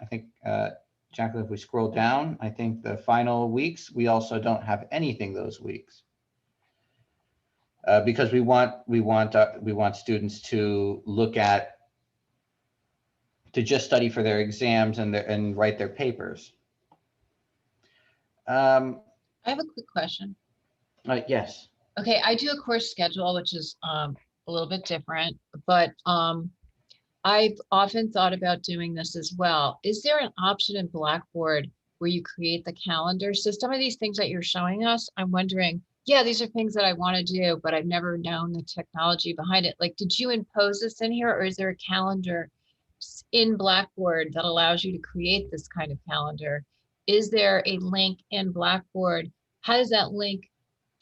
Jacqueline, if we scroll down, I think the final weeks, we also don't have anything those weeks. Because we want students to just study for their exams and write their papers. I have a quick question. Yes. Okay, I do a course schedule, which is a little bit different, but I've often thought about doing this as well. Is there an option in Blackboard where you create the calendar? So some of these things that you're showing us, I'm wondering, yeah, these are things that I want to do, but I've never known the technology behind it. Like, did you impose this in here, or is there a calendar in Blackboard that allows you to create this kind of calendar? Is there a link in Blackboard? How does that link,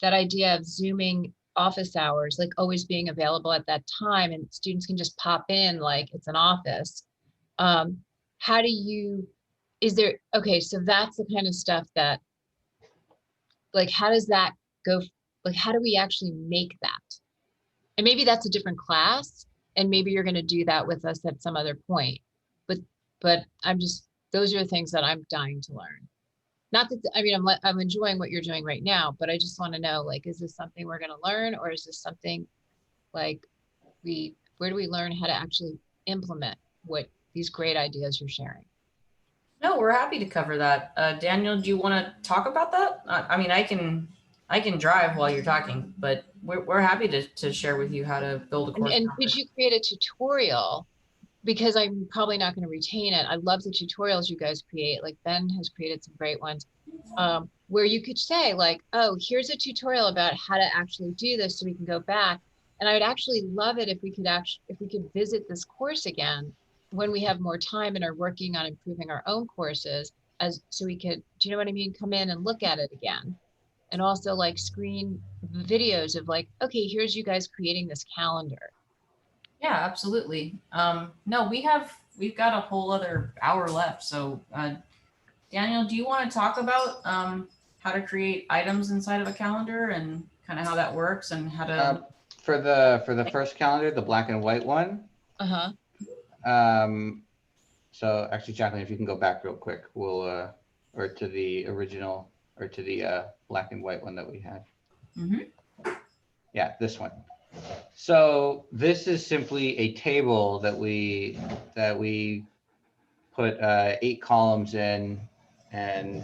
that idea of Zooming office hours, like always being available at that time, and students can just pop in like it's an office? How do you, okay, so that's the kind of stuff that, like, how does that go? Like, how do we actually make that? And maybe that's a different class, and maybe you're going to do that with us at some other point. But those are the things that I'm dying to learn. Not that, I mean, I'm enjoying what you're doing right now, but I just want to know, like, is this something we're going to learn, or is this something like where do we learn how to actually implement what these great ideas you're sharing? No, we're happy to cover that. Daniel, do you want to talk about that? I mean, I can drive while you're talking, but we're happy to share with you how to build a course. And could you create a tutorial? Because I'm probably not going to retain it. I love the tutorials you guys create. Like, Ben has created some great ones, where you could say, like, oh, here's a tutorial about how to actually do this, so we can go back. And I'd actually love it if we could visit this course again when we have more time and are working on improving our own courses, so we could, do you know what I mean? Come in and look at it again. And also, like, screen videos of, like, okay, here's you guys creating this calendar. Yeah, absolutely. No, we've got a whole other hour left. So, Daniel, do you want to talk about how to create items inside of a calendar and kind of how that works and how to for the first calendar, the black and white one? So actually, Jacqueline, if you can go back real quick, we'll or to the original, or to the black and white one that we had. Mm-hmm. Yeah, this one. So this is simply a table that we put 8 columns in, and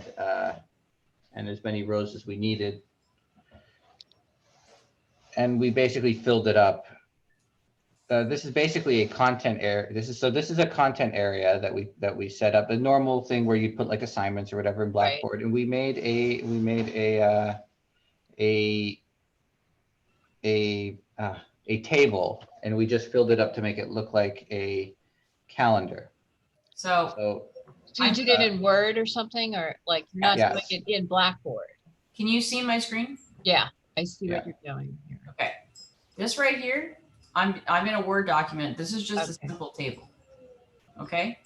as many rows as we needed, and we basically filled it up. This is basically a content area. This is a content area that we set up, a normal thing where you put like assignments or whatever in Blackboard, right. And we made a table, and we just filled it up to make it look like a calendar. So you did it in Word or something, or like you're not doing it in Blackboard? Can you see my screen? Yeah, I see what you're doing here. Okay, this right here, I'm in a Word document. This is just a simple table. Okay,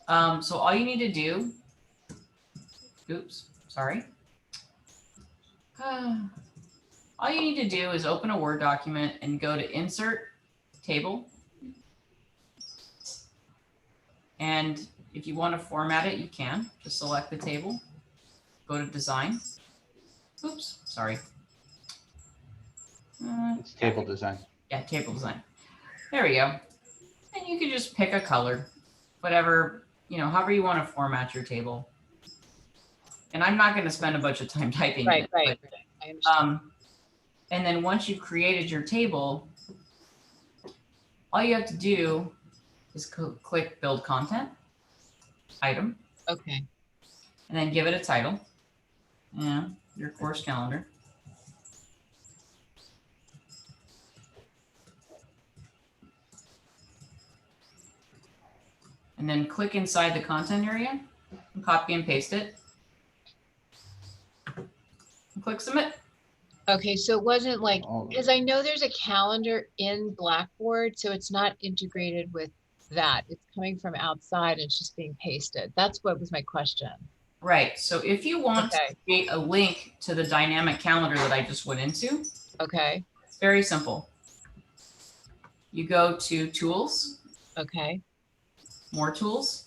so all you need to do, oops, sorry. All you need to do is open a Word document and go to Insert, Table. And if you want to format it, you can. Just select the table, go to Design. Oops, sorry. It's table design. Yeah, Table Design. There we go. And you can just pick a color, whatever, however you want to format your table. And I'm not going to spend a bunch of time typing Right, it. right. But, I understand. and then once you've created your table, all you have to do is click Build Content, Item, Okay. and then give it a title. Yeah, your course calendar. And then click inside the content area and copy and paste it. And click Submit. Okay, so it wasn't like, Oh, because I know there's a calendar in Blackboard, so it's not integrated with that. It's coming from outside and it's just being pasted. That's what was my question. Right. So if you want Okay. to create a link to the dynamic calendar that I just went into, Okay, it's very simple. You go to Tools, okay. More Tools.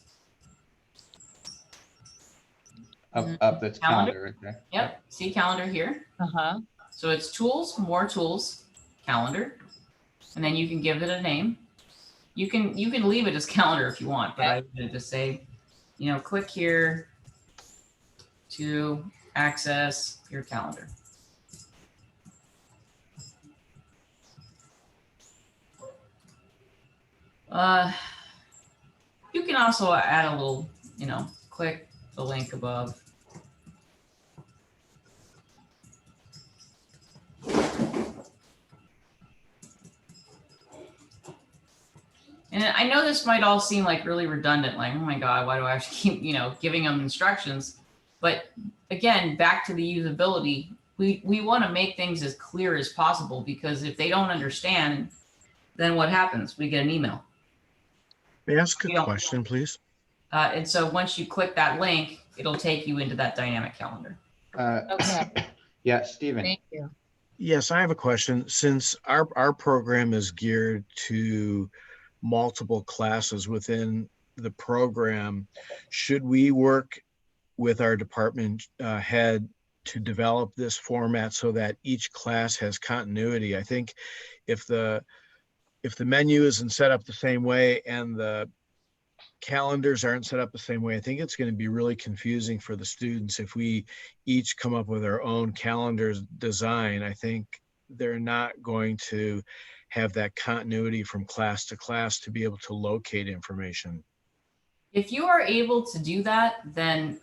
up that's Calendar. calendar right there. Yep. See calendar here. Uh-huh. So it's Tools, More Tools, Calendar, and then you can give it a name. You can leave it as calendar if you want, but I would just say, click here to access your calendar. You can also add a little, click the link above. And I know this might all seem like really redundant, like, oh my God, why do I have to keep, giving them instructions? But again, back to the usability, we want to make things as clear as possible, because if they don't understand, then what happens? We get an email. May I ask a question, please? And so once you click that link, it'll take you into that dynamic calendar. Okay. Yeah, Stephen. Thank you. Yes, I have a question. Since our program is geared to multiple classes within the program, should we work with our department head to develop this format so that each class has continuity? I think if the menu isn't set up the same way and the calendars aren't set up the same way, I think it's going to be really confusing for the students if we each come up with our own calendar design. I think they're not going to have that continuity from class to class to be able to locate information. If you are able to do that, then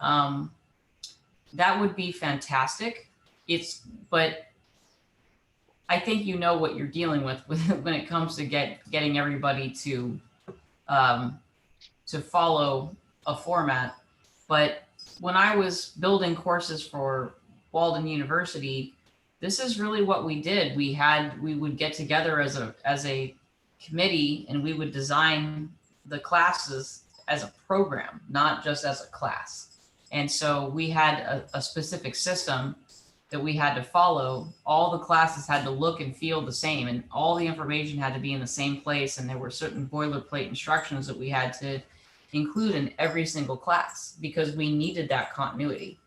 that would be fantastic. But I think you know what you're dealing with when it comes to getting everybody to follow a format. But when I was building courses for Walden University, this is really what we did. We would get together as a committee, and we would design the classes as a program, not just as a class. And so we had a specific system that we had to follow. All the classes had to look and feel the same, and all the information had to be in the same place. And there were certain boilerplate instructions that we had to include in every single class because we needed that continuity.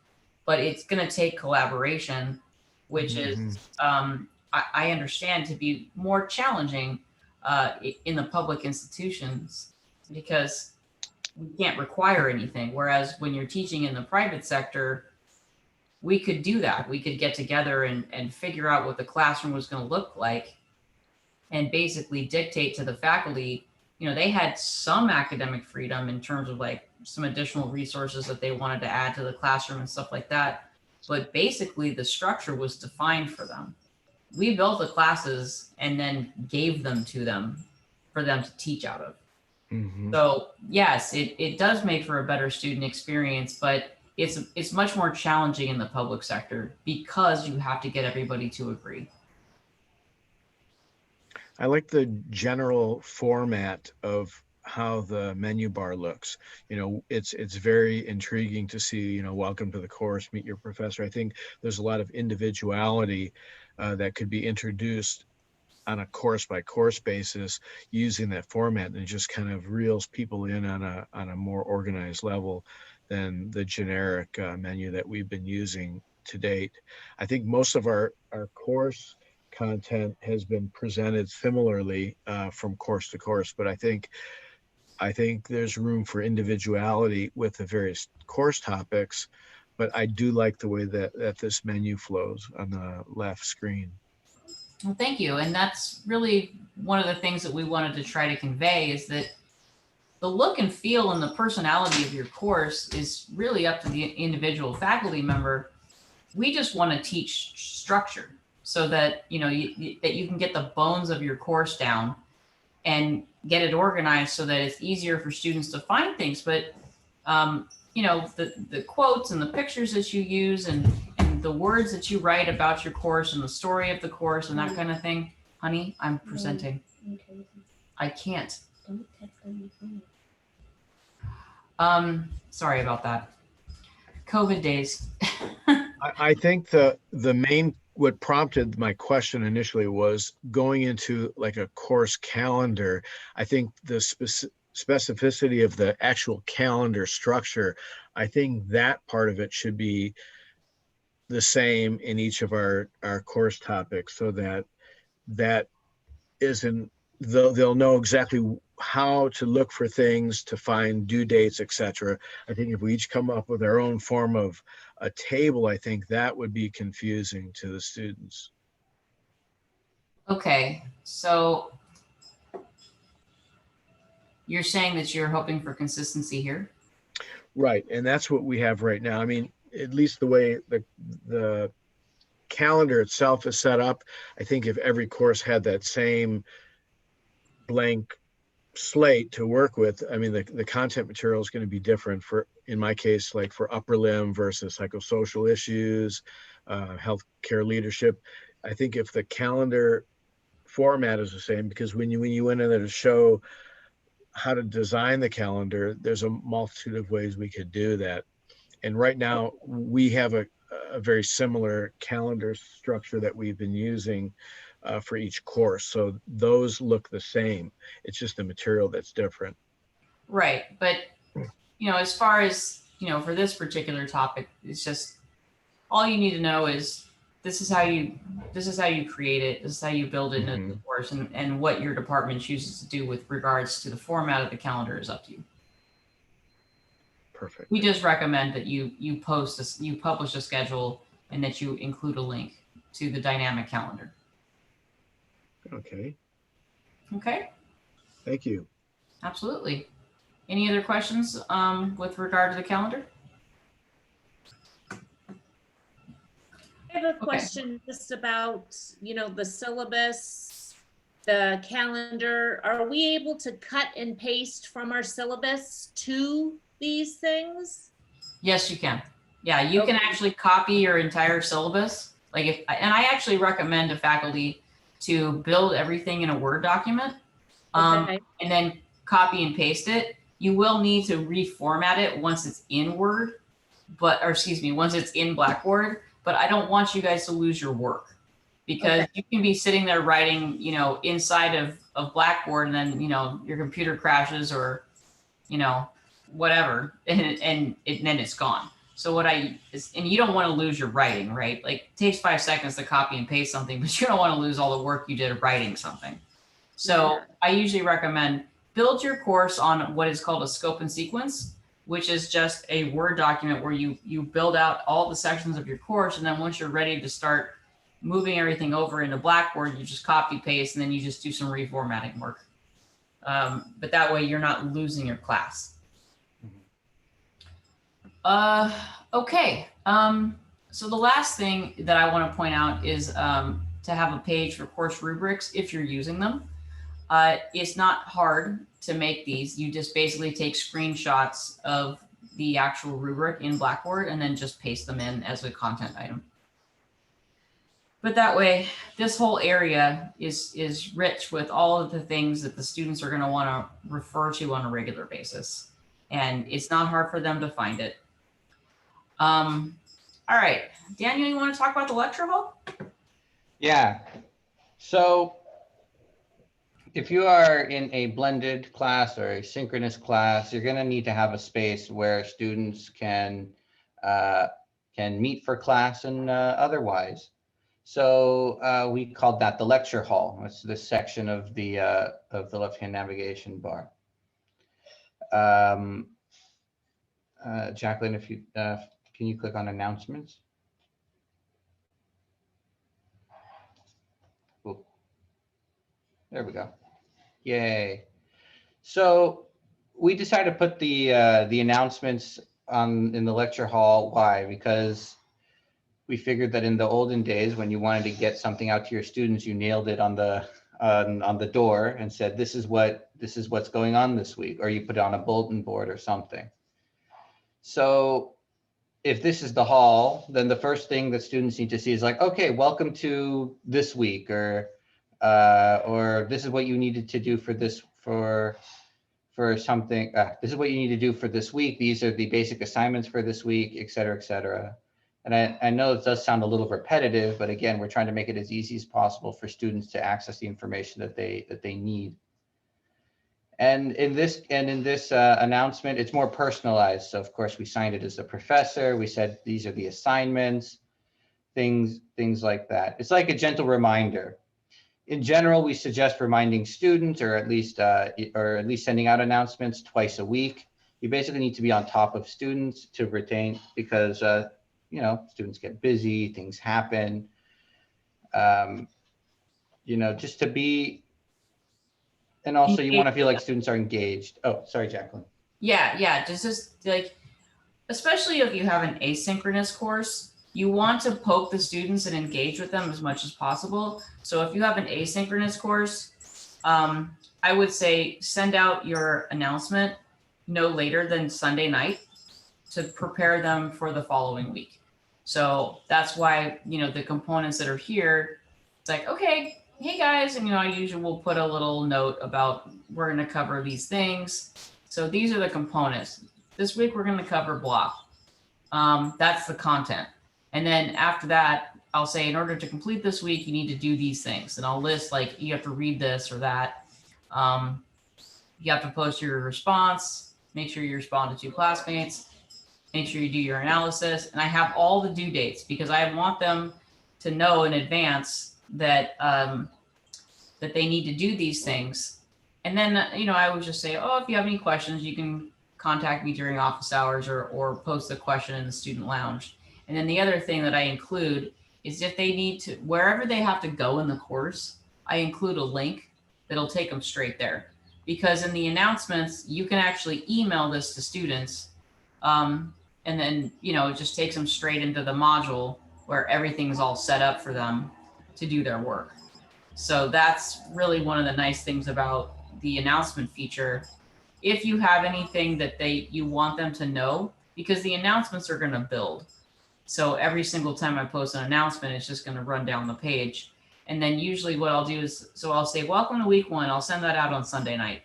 But it's going to take collaboration, which is, I understand, to be more challenging in the public institutions, because we can't require anything. Whereas when you're teaching in the private sector, we could do that. We could get together and figure out what the classroom was going to look like and basically dictate to the faculty. They had some academic freedom in terms of like some additional resources that they wanted to add to the classroom and stuff like that. But basically the structure was defined for them. We built the classes and then gave them to them for them to teach out of. So yes, it does make for a better student experience, but it's much more challenging in the public sector because you have to get everybody to agree. I like the general format of how the menu bar looks. It's very intriguing to see, welcome to the course, meet your professor. I think there's a lot of individuality that could be introduced on a course by course basis using that format, and it just kind of reels people in on a more organized level than the generic menu that we've been using to date. I think most of our course content has been presented similarly from course to course, but I think there's room for individuality with the various course topics, but I do like the way that this menu flows on the left screen. Well, thank you. And that's really one of the things that we wanted to try to convey, is that the look and feel and the personality of your course is really up to the individual faculty member. We just want to teach structure so that, you know, that you can get the bones of your course down and get it organized so that it's easier for students to find things. But, you know, the quotes and the pictures that you use and the words that you write about your course and the story of the course and that kind of thing. Honey, I'm presenting. I can't. Sorry about that. COVID days. I think the main, what prompted my question initially was going into like a course calendar. I think the specificity of the actual calendar structure, I think that part of it should be the same in each of our course topics, so that isn't, they'll know exactly how to look for things, to find due dates, etc. I think if we each come up with our own form of a table, I think that would be confusing to the students. Okay, so you're saying that you're hoping for consistency here? Right, and that's what we have right now. I mean, at least the way the calendar itself is set up, I think if every course had that same blank slate to work with, I mean, the content material is going to be different for, in my case, like for upper limb versus psychosocial issues, healthcare leadership. I think if the calendar format is the same, because when you went in there to show how to design the calendar, there's a multitude of ways we could do that. And right now we have a very similar calendar structure that we've been using for each course. So those look the same. It's just the material that's different. Right. But, you know, as far as, you know, for this particular topic, it's just, all you need to know is this is how you create it. This is how you build it into the course, and what your department chooses to do with regards to the format of the calendar is up to you. Perfect. We just recommend that you publish a schedule and that you include a link to the dynamic calendar. Okay. Okay. Thank you. Absolutely. Any other questions with regard to the calendar? I have a question just about, you know, the syllabus, the calendar. Are we able to cut and paste from our syllabus to these things? Yes, you can. Yeah, you can actually copy your entire syllabus. Like and I actually recommend to faculty to build everything in a Word document, and then copy and paste it. You will need to reformat it once it's in Word, once it's in Blackboard. But I don't want you guys to lose your work, because you can be sitting there writing, you know, inside of Blackboard, and then, you know, your computer crashes or, you know, whatever, and then it's gone. So and you don't want to lose your writing, right? Like, it takes 5 seconds to copy and paste something, but you don't want to lose all the work you did writing something. So I usually recommend build your course on what is called a scope and sequence, which is just a Word document where you build out all the sections of your course. And then once you're ready to start moving everything over into Blackboard, you just copy paste, and then you just do some reformatting work. But that way you're not losing your class. Okay. So the last thing that I want to point out is to have a page for course rubrics if you're using them. It's not hard to make these. You just basically take screenshots of the actual rubric in Blackboard and then just paste them in as a content item. But that way, this whole area is rich with all of the things that the students are going to want to refer to on a regular basis. And it's not hard for them to find it. All right, Daniel, you want to talk about the lecture hall? Yeah. So if you are in a blended class or a synchronous class, you're going to need to have a space where students uh, can meet for class and otherwise. So we called that the lecture hall. It's this section of the left-hand navigation bar. Jacqueline, if you can you click on announcements? Ooh. There we go. Yay. So we decided to put the announcements in the lecture hall. Why? Because we figured that in the olden days, when you wanted to get something out to your students, you nailed it on the door and said, this is what's going on this week, or you put it on a bulletin board or something. So if this is the hall, then the first thing that students need to see is like, okay, welcome to this week, or this is what you needed to do for this for something. This is what you need to do for this week. These are the basic assignments for this week, et cetera, et cetera. And I know it does sound a little repetitive, but again, we're trying to make it as easy as possible for students to access the information that they need. And in this announcement, it's more personalized. So of course, we signed it as a professor. We said these are the assignments, things like that. It's like a gentle reminder. In general, we suggest reminding students, or at least sending out announcements twice a week. You basically need to be on top of students to retain, because students get busy, things happen. Just to be. And also you want to feel like students are engaged. Oh, sorry, Jacqueline. Yeah. Just like, especially if you have an asynchronous course, you want to poke the students and engage with them as much as possible. So if you have an asynchronous course, I would say send out your announcement no later than Sunday night to prepare them for the following week. So that's why, the components that are here, it's like, okay, hey guys, and I usually will put a little note about we're going to cover these things. So these are the components. This week we're going to cover blah. That's the content. And then after that, I'll say, in order to complete this week, you need to do these things. And I'll list, like, you have to read this or that. You have to post your response, make sure you respond to 2 classmates, make sure you do your analysis. And I have all the due dates, because I want them to know in advance that that they need to do these things. And then, I would just say, if you have any questions, you can contact me during office hours, or post a question in the student lounge. And then the other thing that I include is, if they need to, wherever they have to go in the course, I include a link that'll take them straight there. Because in the announcements, you can actually email this to students. And then, it just takes them straight into the module where everything's all set up for them to do their work. So that's really one of the nice things about the announcement feature. If you have anything that you want them to know, because the announcements are going to build. So every single time I post an announcement, it's just going to run down the page. And then usually what I'll do is, so I'll say, welcome to week 1. I'll send that out on Sunday night.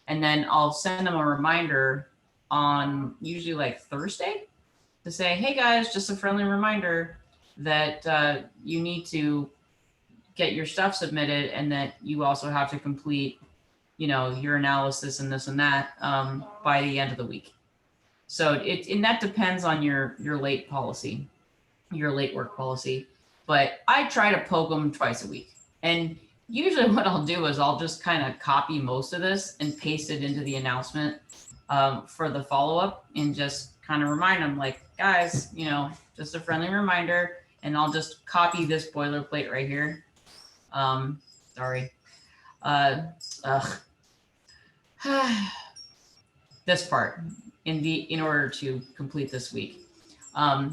And then I'll send them a reminder on usually like Thursday to say, hey guys, just a friendly reminder that you need to get your stuff submitted, and that you also have to complete, your analysis and this and that by the end of the week. So and that depends on your late policy, your late work policy. But I try to poke them twice a week. And usually what I'll do is I'll just kind of copy most of this and paste it into the announcement for the follow-up, and just kind of remind them, like, guys, just a friendly reminder. And I'll just copy this boilerplate right here. Sorry. This part in order to complete this week.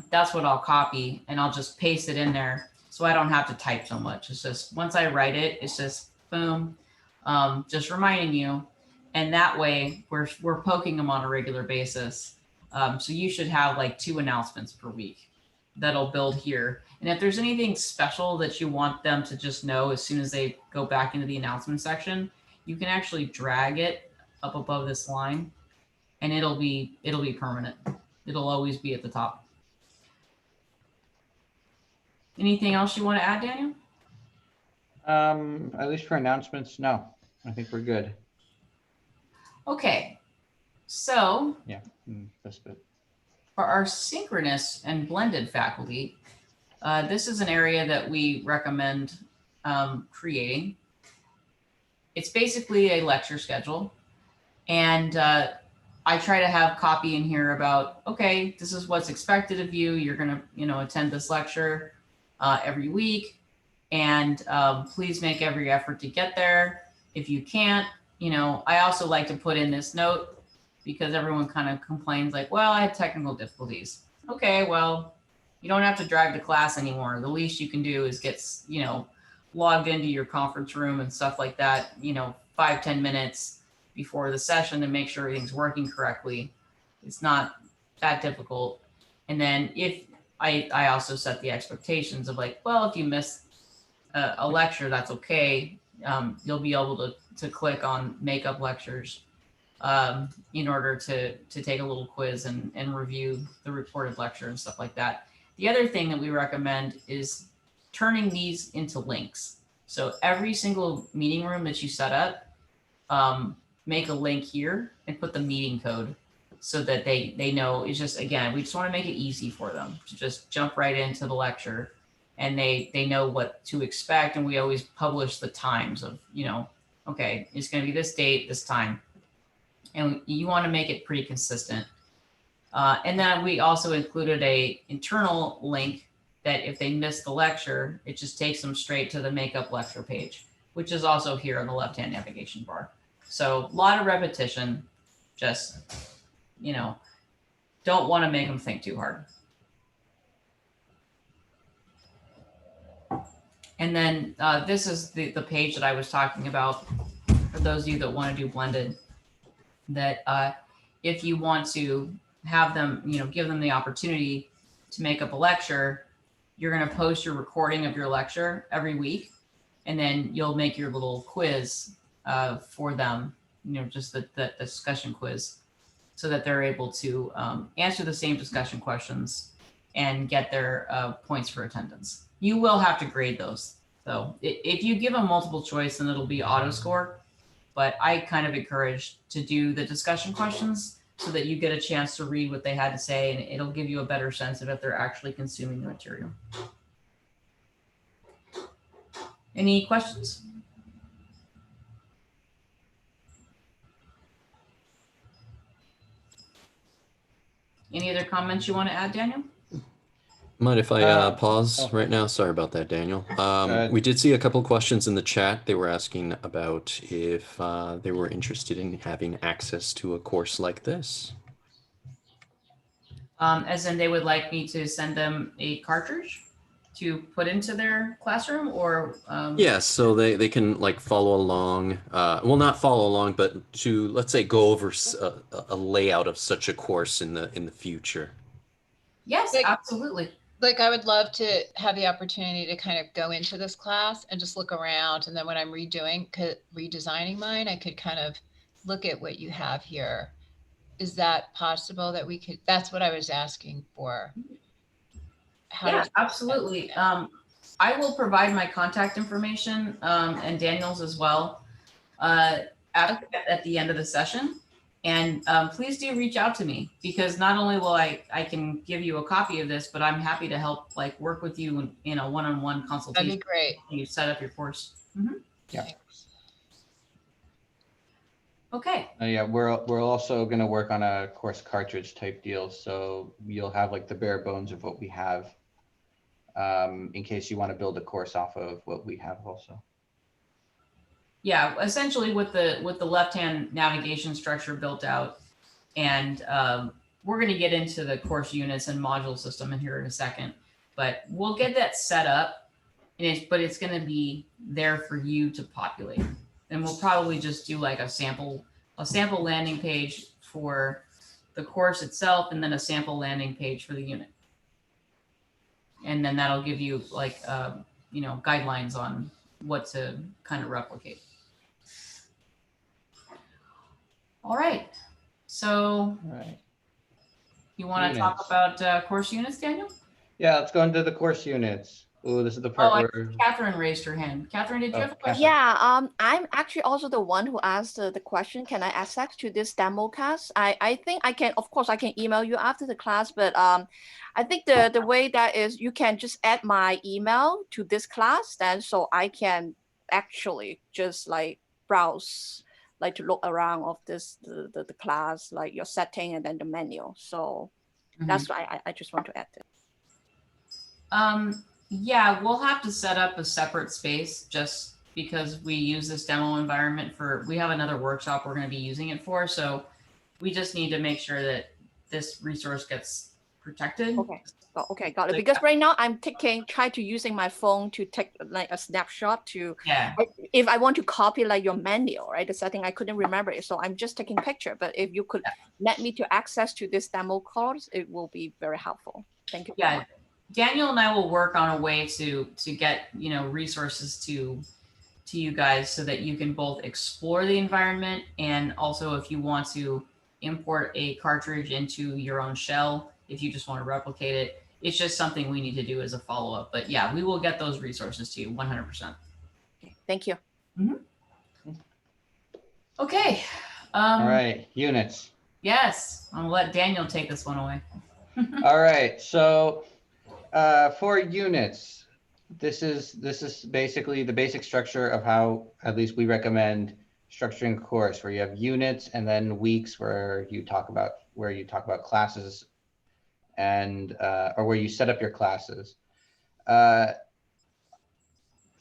That's what I'll copy, and I'll just paste it in there, so I don't have to type so much. It's just, once I write it, it's just boom, just reminding you. And that way we're poking them on a regular basis. So you should have like 2 announcements per week that'll build here. And if there's anything special that you want them to just know as soon as they go back into the announcement section, you can actually drag it up above this line, and it'll be permanent. It'll always be at the top. Anything else you want to add, Daniel? At least for announcements, no. I think we're good. Okay, so Yeah, that's good. for our synchronous and blended faculty, this is an area that we recommend creating. It's basically a lecture schedule. And I try to have copy in here about, okay, this is what's expected of you. You're going to, attend this lecture every week. And please make every effort to get there. If you can't, I also like to put in this note because everyone kind of complains like, well, I had technical difficulties. Okay, well, you don't have to drive to class anymore. The least you can do is get, logged into your conference room and stuff like that, 5-10 minutes before the session to make sure everything's working correctly. It's not that difficult. And then if I also set the expectations of like, well, if you miss a lecture, that's okay. You'll be able to click on makeup lectures in order to take a little quiz and review the reported lecture and stuff like that. The other thing that we recommend is turning these into links. So every single meeting room that you set up, make a link here and put the meeting code so that they know. It's just, again, we just want to make it easy for them to just jump right into the lecture and they know what to expect. And we always publish the times of, okay, it's going to be this date, this time. And you want to make it pretty consistent. And then we also included a internal link that if they miss the lecture, it just takes them straight to the makeup lecture page, which is also here on the left-hand navigation bar. So a lot of repetition, just, don't want to make them think too hard. And then this is the page that I was talking about for those of you that want to do blended, that if you want to have them, give them the opportunity to make up a lecture, you're going to post your recording of your lecture every week, and then you'll make your little quiz for them, just the discussion quiz, so that they're able to answer the same discussion questions and get their points for attendance. You will have to grade those. So if you give them multiple choice, then it'll be auto score. But I kind of encourage to do the discussion questions so that you get a chance to read what they had to say, and it'll give you a better sense of if they're actually consuming the material. Any questions? Any other comments you want to add, Daniel? Mind if I pause right now? Sorry about that, Daniel. We did see a couple questions in the chat. They were asking about if they were interested in having access to a course like this. As in they would like me to send them a cartridge to put into their classroom, or? Yeah, so they can like follow along. Well, not follow along, but to, let's say, go over a layout of such a course in the future. Yes, absolutely. Like I would love to have the opportunity to kind of go into this class and just look around. And then when I'm redesigning mine, I could kind of look at what you have here. Is that possible that we could, that's what I was asking for. Yeah, absolutely. I will provide my contact information and Daniel's as well at the end of the session. And please do reach out to me, because not only will I can give you a copy of this, but I'm happy to help work with you in a one-on-one consultation. That'd be great. You set up your course. Mm-hmm. Yeah. Okay. Yeah, we're also going to work on a course cartridge type deal, so you'll have like the bare bones of what we have, in case you want to build a course off of what we have also. Yeah, essentially with the left-hand navigation structure built out, and we're going to get into the course units and module system in here in a second, but we'll get that set up, but it's going to be there for you to populate, and we'll probably just do like a sample landing page for the course itself, and then a sample landing page for the unit, and then that'll give you guidelines on what to kind of replicate. All right. So you want to talk about course units, Daniel? Yeah, let's go into the course units. Oh, this is the Oh, part I where. Catherine raised her hand. Catherine, did you Oh, have a question? Catherine. Yeah, I'm actually also the one who asked the question, can I access to this demo class? I think I can, of course, I can email you after the class, but I think the way that is you can just add my email to this class, then so I can actually just like browse, like to look around of this, the class, like your setting and then the menu. So that's why I just want to add this. Yeah, we'll have to set up a separate space just because we use this demo environment we have another workshop we're going to be using it for. So we just need to make sure that this resource gets protected. Okay. Okay, got it. Because right now I'm try to using my phone to take like a snapshot to, if I want to copy like your manual, right? The setting, I couldn't remember it. So I'm just taking picture, but if you could let me to access to this demo course, it will be very helpful. Thank you. Yeah, Daniel and I will work on a way to get, resources to you guys so that you can both explore the environment, and also if you want to import a cartridge into your own shell, if you just want to replicate it, it's just something we need to do as a follow-up. But yeah, we will get those resources to you 100%. Okay, thank you. Okay. All right, units. Yes, I'll let Daniel take this one away. All right, so for units, this is basically the basic structure of how at least we recommend structuring a course, where you have units and then weeks where you talk about classes and or where you set up your classes. For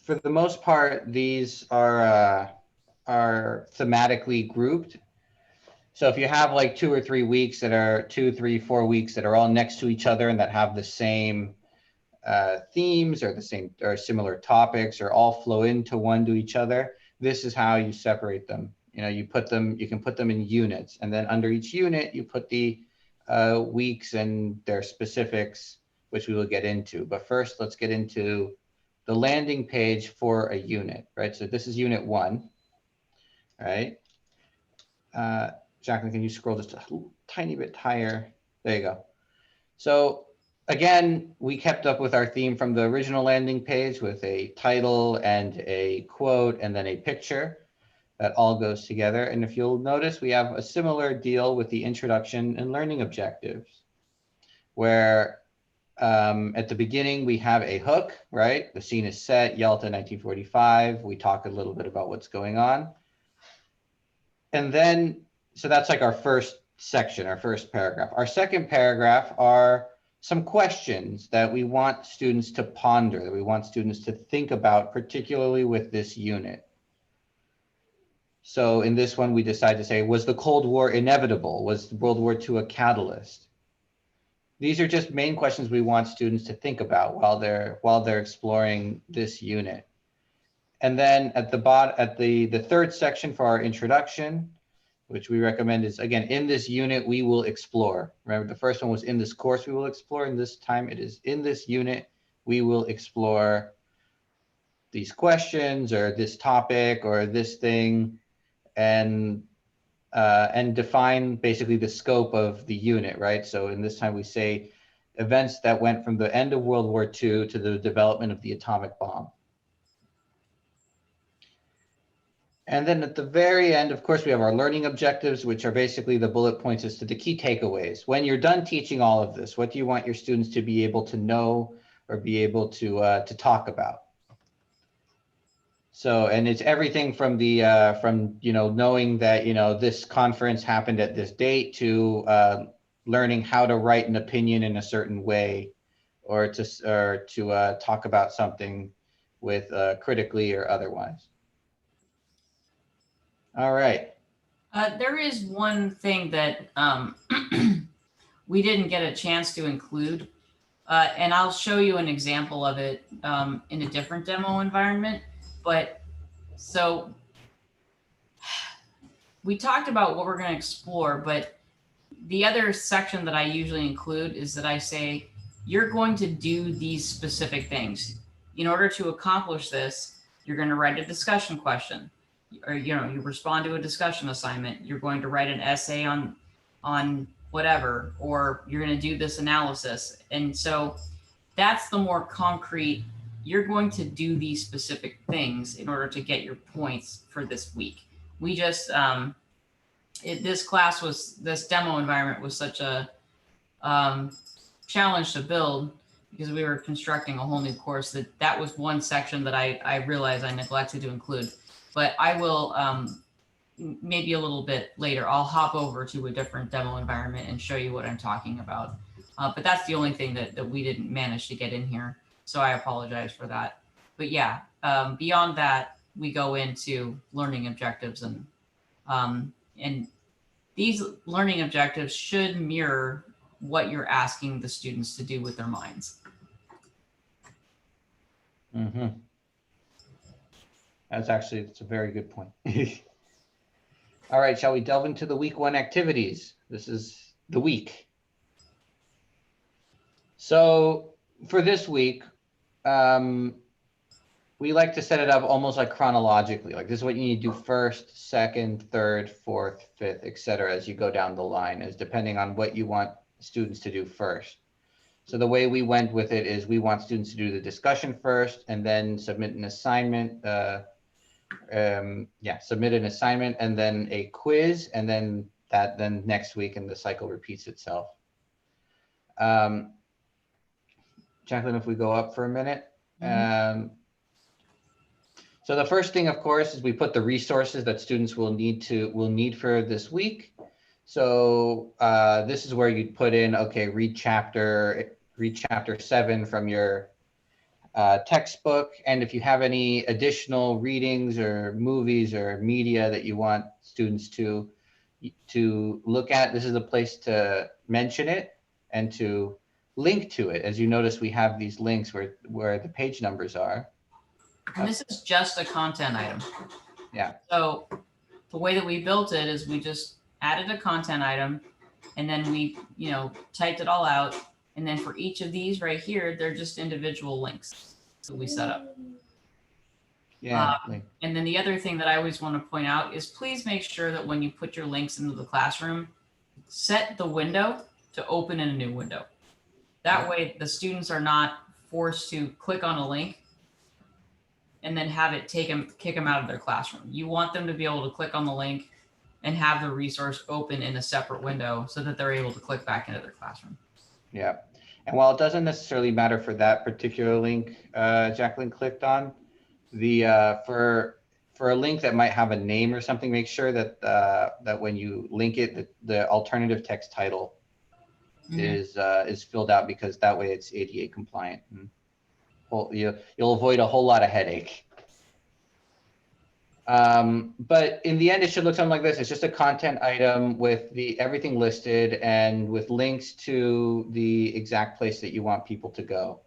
the most part, these are thematically grouped. So if you have like 2 or 3 weeks that are 2, 3, 4 weeks that are all next to each other and that have the same themes or the same or similar topics or all flow into one to each other, this is how you separate them. You can put them in units, and then under each unit you put the weeks and their specifics, which we will get into. But first, let's get into the landing page for a unit, right? So this is unit 1, right? Jacqueline, can you scroll just a tiny bit higher? There you go. So again, we kept up with our theme from the original landing page with a title and a quote and then a picture that all goes together. And if you'll notice, we have a similar deal with the introduction and learning objectives, where at the beginning we have a hook, right? The scene is set, Yalta 1945. We talk a little bit about what's going on. And then, so that's like our first section, our first paragraph. Our second paragraph are some questions that we want students to ponder, that we want students to think about, particularly with this unit. So in this one, we decided to say, was the Cold War inevitable? Was World War II a catalyst? These are just main questions we want students to think about while they're exploring this unit. And then at the bottom, at the third section for our introduction, which we recommend is, again, in this unit, we will explore. Remember, the first one was in this course, we will explore, and this time it is in this unit, we will explore these questions or this topic or this thing, and define basically the scope of the unit, right? So in this time we say events that went from the end of World War II to the development of the atomic bomb. And then at the very end, of course, we have our learning objectives, which are basically the bullet points as to the key takeaways. When you're done teaching all of this, what do you want your students to be able to know or be able to talk about? So, and it's everything from the knowing that this conference happened at this date to learning how to write an opinion in a certain way, or to talk about something with critically or otherwise. All right. There is one thing that we didn't get a chance to include, and I'll show you an example of it in a different demo environment. But so we talked about what we're going to explore, but the other section that I usually include is that I say, you're going to do these specific things. In order to accomplish this, you're going to write a discussion question, or you respond to a discussion assignment. You're going to write an essay on whatever, or you're going to do this analysis. And so that's the more concrete you're going to do these specific things in order to get your points for this week. We just, this demo environment was such a challenge to build because we were constructing a whole new course that was one section that I realized I neglected to include. But I will, maybe a little bit later, I'll hop over to a different demo environment and show you what I'm talking about. But that's the only thing that we didn't manage to get in here. So I apologize for that. But yeah, beyond that, we go into learning objectives, and these learning objectives should mirror what you're asking the students to do with their minds. Mm-hmm. It's a very good point. All right, shall we delve into the week 1 activities? This is the week. So for this week, we like to set it up almost like chronologically. Like this is what you need to do first, second, third, fourth, fifth, etc. as you go down the line, as depending on what you want students to do first. So the way we went with it is we want students to do the discussion first and then submit an assignment. Submit an assignment and then a quiz, and then next week, and the cycle repeats itself. Jacqueline, if we go up for a minute. Mm-hmm. So the first thing, of course, is we put the resources that students will need for this week. So this is where you'd put in, okay, read chapter 7 from your textbook, and if you have any additional readings or movies or media that you want students to look at, this is a place to mention it and to link to it. As you notice, we have these links where the page numbers are. And this is just a content item. Yeah. So the way that we built it is we just added a content item, and then we, typed it all out. And then for each of these right here, they're just individual links that we set up. Yeah. And then the other thing that I always want to point out is please make sure that when you put your links into the classroom, set the window to open in a new window. That way the students are not forced to click on a link and then have it kick them out of their classroom. You want them to be able to click on the link and have the resource open in a separate window so that they're able to click back into their classroom. Yeah. And while it doesn't necessarily matter for that particular link Jacqueline clicked on, for a link that might have a name or something, make sure that when you link it, the alternative text title is filled out, because that way it's ADA compliant. And you'll avoid a whole lot of headache. But in the end, it should look something like this. It's just a content item with everything listed and with links to the exact place that you want people to go.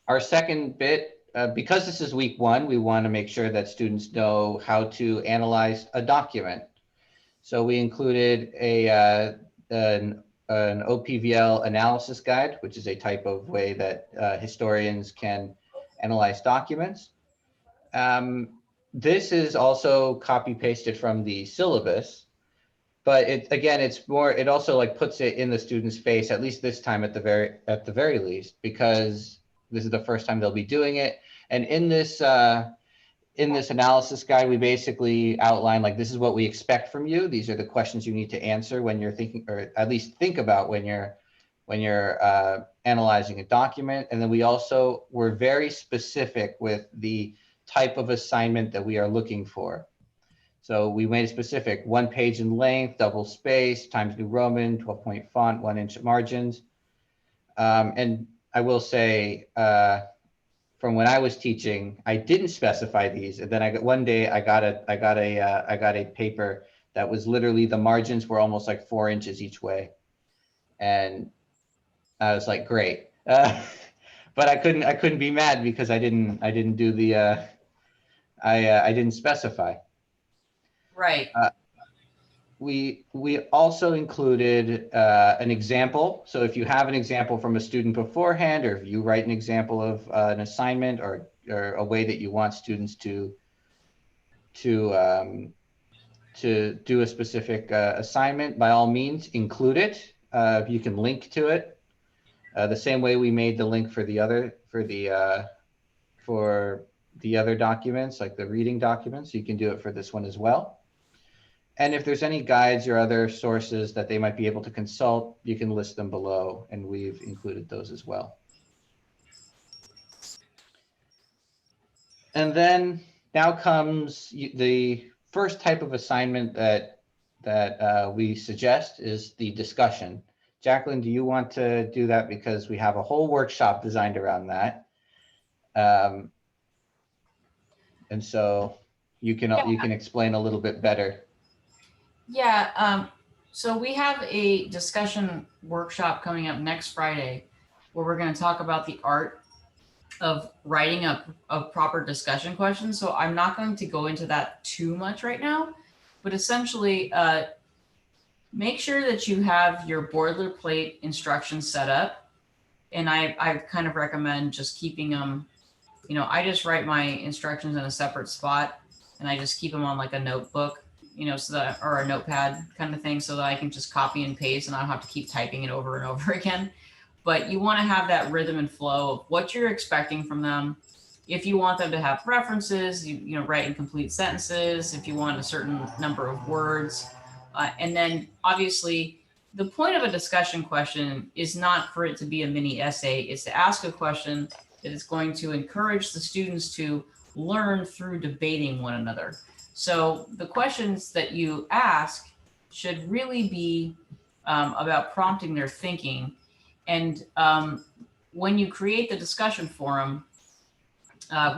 Our second bit, because this is week 1, we want to make sure that students know how to analyze a document. So we included an OPVL analysis guide, which is a type of way that historians can analyze documents. This is also copy pasted from the syllabus, but it also like puts it in the student's face, at least this time at the very least, because this is the first time they'll be doing it. And in this analysis guide, we basically outline, like, this is what we expect from you. These are the questions you need to answer when you're thinking, or at least think about when you're analyzing a document. And then we're very specific with the type of assignment that we are looking for. So we made it specific: 1 page in length, double space, Times New Roman, 12-point font, 1-inch margins. And I will say, from when I was teaching, I didn't specify these, and then one day I got a paper that was literally, the margins were almost like 4 inches each way, and I was like, great. But I couldn't be mad because I didn't do the I didn't specify. Right. We also included an example. So if you have an example from a student beforehand, or if you write an example of an assignment or a way that you want students to do a specific assignment, by all means include it. You can link to it. The same way we made the link for the other documents, like the reading documents, you can do it for this one as well. And if there's any guides or other sources that they might be able to consult, you can list them below, and we've included those as well. And then now comes the first type of assignment that we suggest is the discussion. Jacqueline, do you want to do that? Because we have a whole workshop designed around that. And so you can explain a little bit better. Yeah, so we have a discussion workshop coming up next Friday where we're going to talk about the art of writing a proper discussion question. So I'm not going to go into that too much right now, but essentially make sure that you have your boilerplate instructions set up. And I kind of recommend just keeping them, I just write my instructions in a separate spot and I just keep them on like a notebook, so that, or a notepad kind of thing, so that I can just copy and paste and I don't have to keep typing it over and over again. But you want to have that rhythm and flow of what you're expecting from them. If you want them to have references, you write in complete sentences. If you want a certain number of words, and then obviously the point of a discussion question is not for it to be a mini essay. It's to ask a question that is going to encourage the students to learn through debating one another. So the questions that you ask should really be about prompting their thinking. And when you create the discussion forum,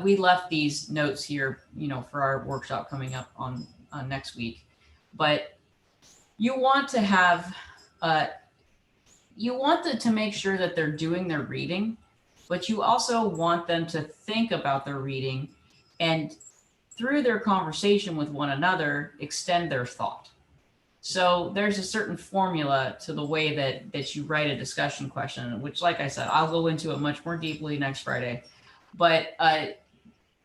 we left these notes here, for our workshop coming up on next week. But you want to have, to make sure that they're doing their reading, but you also want them to think about their reading and through their conversation with one another, extend their thought. So there's a certain formula to the way that you write a discussion question, which, like I said, I'll go into it much more deeply next Friday. But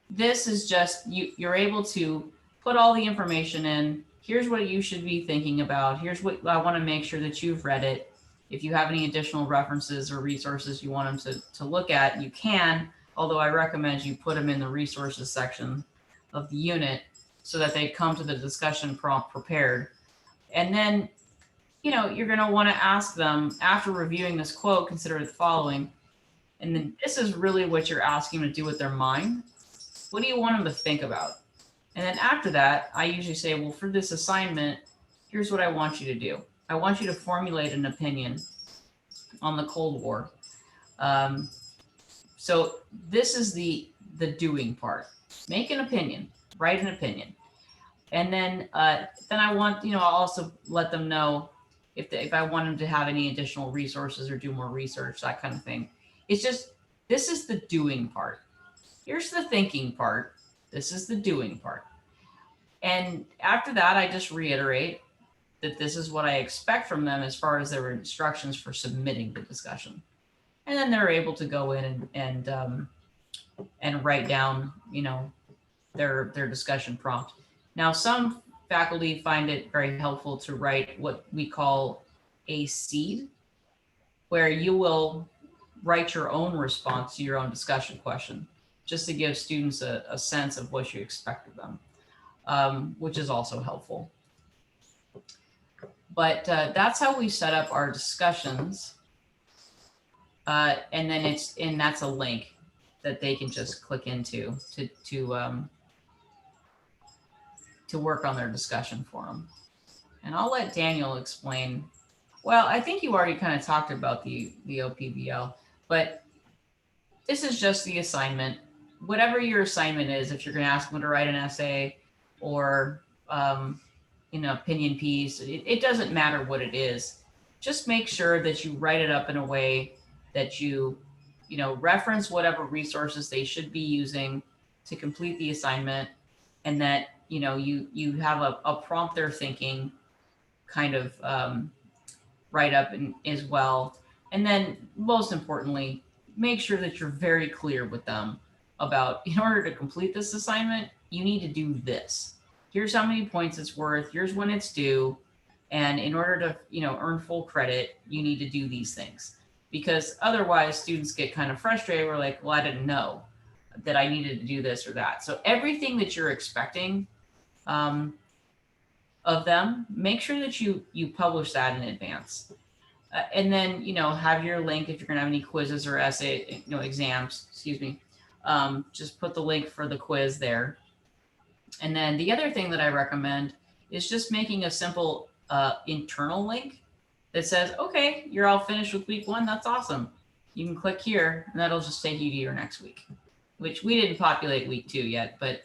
this is just, you're able to put all the information in. Here's what you should be thinking about. Here's what I want to make sure that you've read it. If you have any additional references or resources you want them to look at, you can, although I recommend you put them in the resources section of the unit so that they come to the discussion prompt prepared. And then, you're going to want to ask them, after reviewing this quote, consider the following. And then this is really what you're asking them to do with their mind. What do you want them to think about? And then after that, I usually say, well, for this assignment, here's what I want you to do. I want you to formulate an opinion on the Cold War. So this is the doing part. Make an opinion, write an opinion. And then I want, I'll also let them know if I want them to have any additional resources or do more research, that kind of thing. It's just, this is the doing part. Here's the thinking part. This is the doing part. And after that, I just reiterate that this is what I expect from them as far as their instructions for submitting the discussion. And then they're able to go in and write down, their discussion prompt. Now, some faculty find it very helpful to write what we call a seed, where you will write your own response to your own discussion question, just to give students a sense of what you expect of them, which is also helpful. But that's how we set up our discussions. And then that's a link that they can just click into to work on their discussion forum. And I'll let Daniel explain. Well, I think you already kind of talked about the OPBL, but this is just the assignment. Whatever your assignment is, if you're going to ask them to write an essay or opinion piece, it doesn't matter what it is. Just make sure that you write it up in a way that you reference whatever resources they should be using to complete the assignment, and that you have a prompt their thinking kind of write up as well. And then most importantly, make sure that you're very clear with them about, in order to complete this assignment, you need to do this. Here's how many points it's worth. Here's when it's due. And in order to, earn full credit, you need to do these things. because otherwise students get kind of frustrated. We're like, well, I didn't know that I needed to do this or that. So everything that you're expecting of them, make sure that you publish that in advance. And then, have your link if you're gonna have any quizzes or essay, exams, excuse me, just put the link for the quiz there. And then the other thing that I recommend is just making a simple internal link that says, okay, you're all finished with week 1. That's awesome. You can click here and that'll just take you to your next week, which we didn't populate week 2 yet, but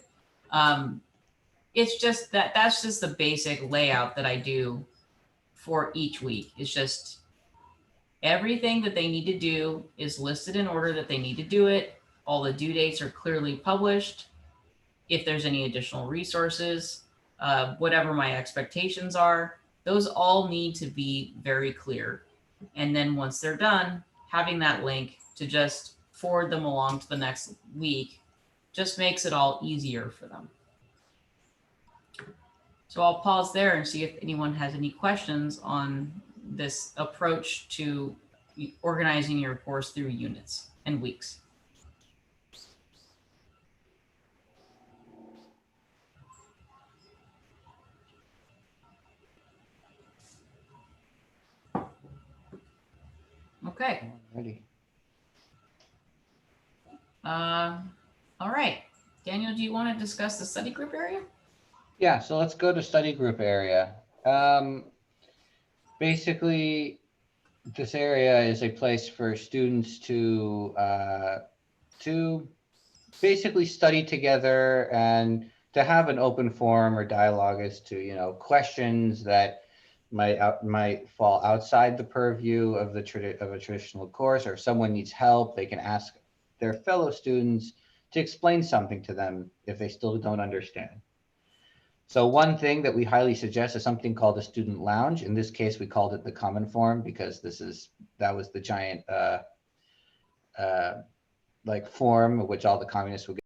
it's just that's just the basic layout that I do for each week. It's just everything that they need to do is listed in order that they need to do it. All the due dates are clearly published. If there's any additional resources, whatever my expectations are, those all need to be very clear. And then once they're done, having that link to just forward them along to the next week just makes it all easier for them. So I'll pause there and see if anyone has any questions on this approach to organizing your course through units and weeks. Okay. Ready. All right. Daniel, do you want to discuss the study group area? Yeah, so let's go to study group area. Basically, this area is a place for students to basically study together and to have an open forum or dialogue as to questions that might fall outside the purview of a traditional course, or if someone needs help, they can ask their fellow students to explain something to them if they still don't understand. So one thing that we highly suggest is something called a student lounge. In this case, we called it the common forum because that was the giant like forum in which all the communists would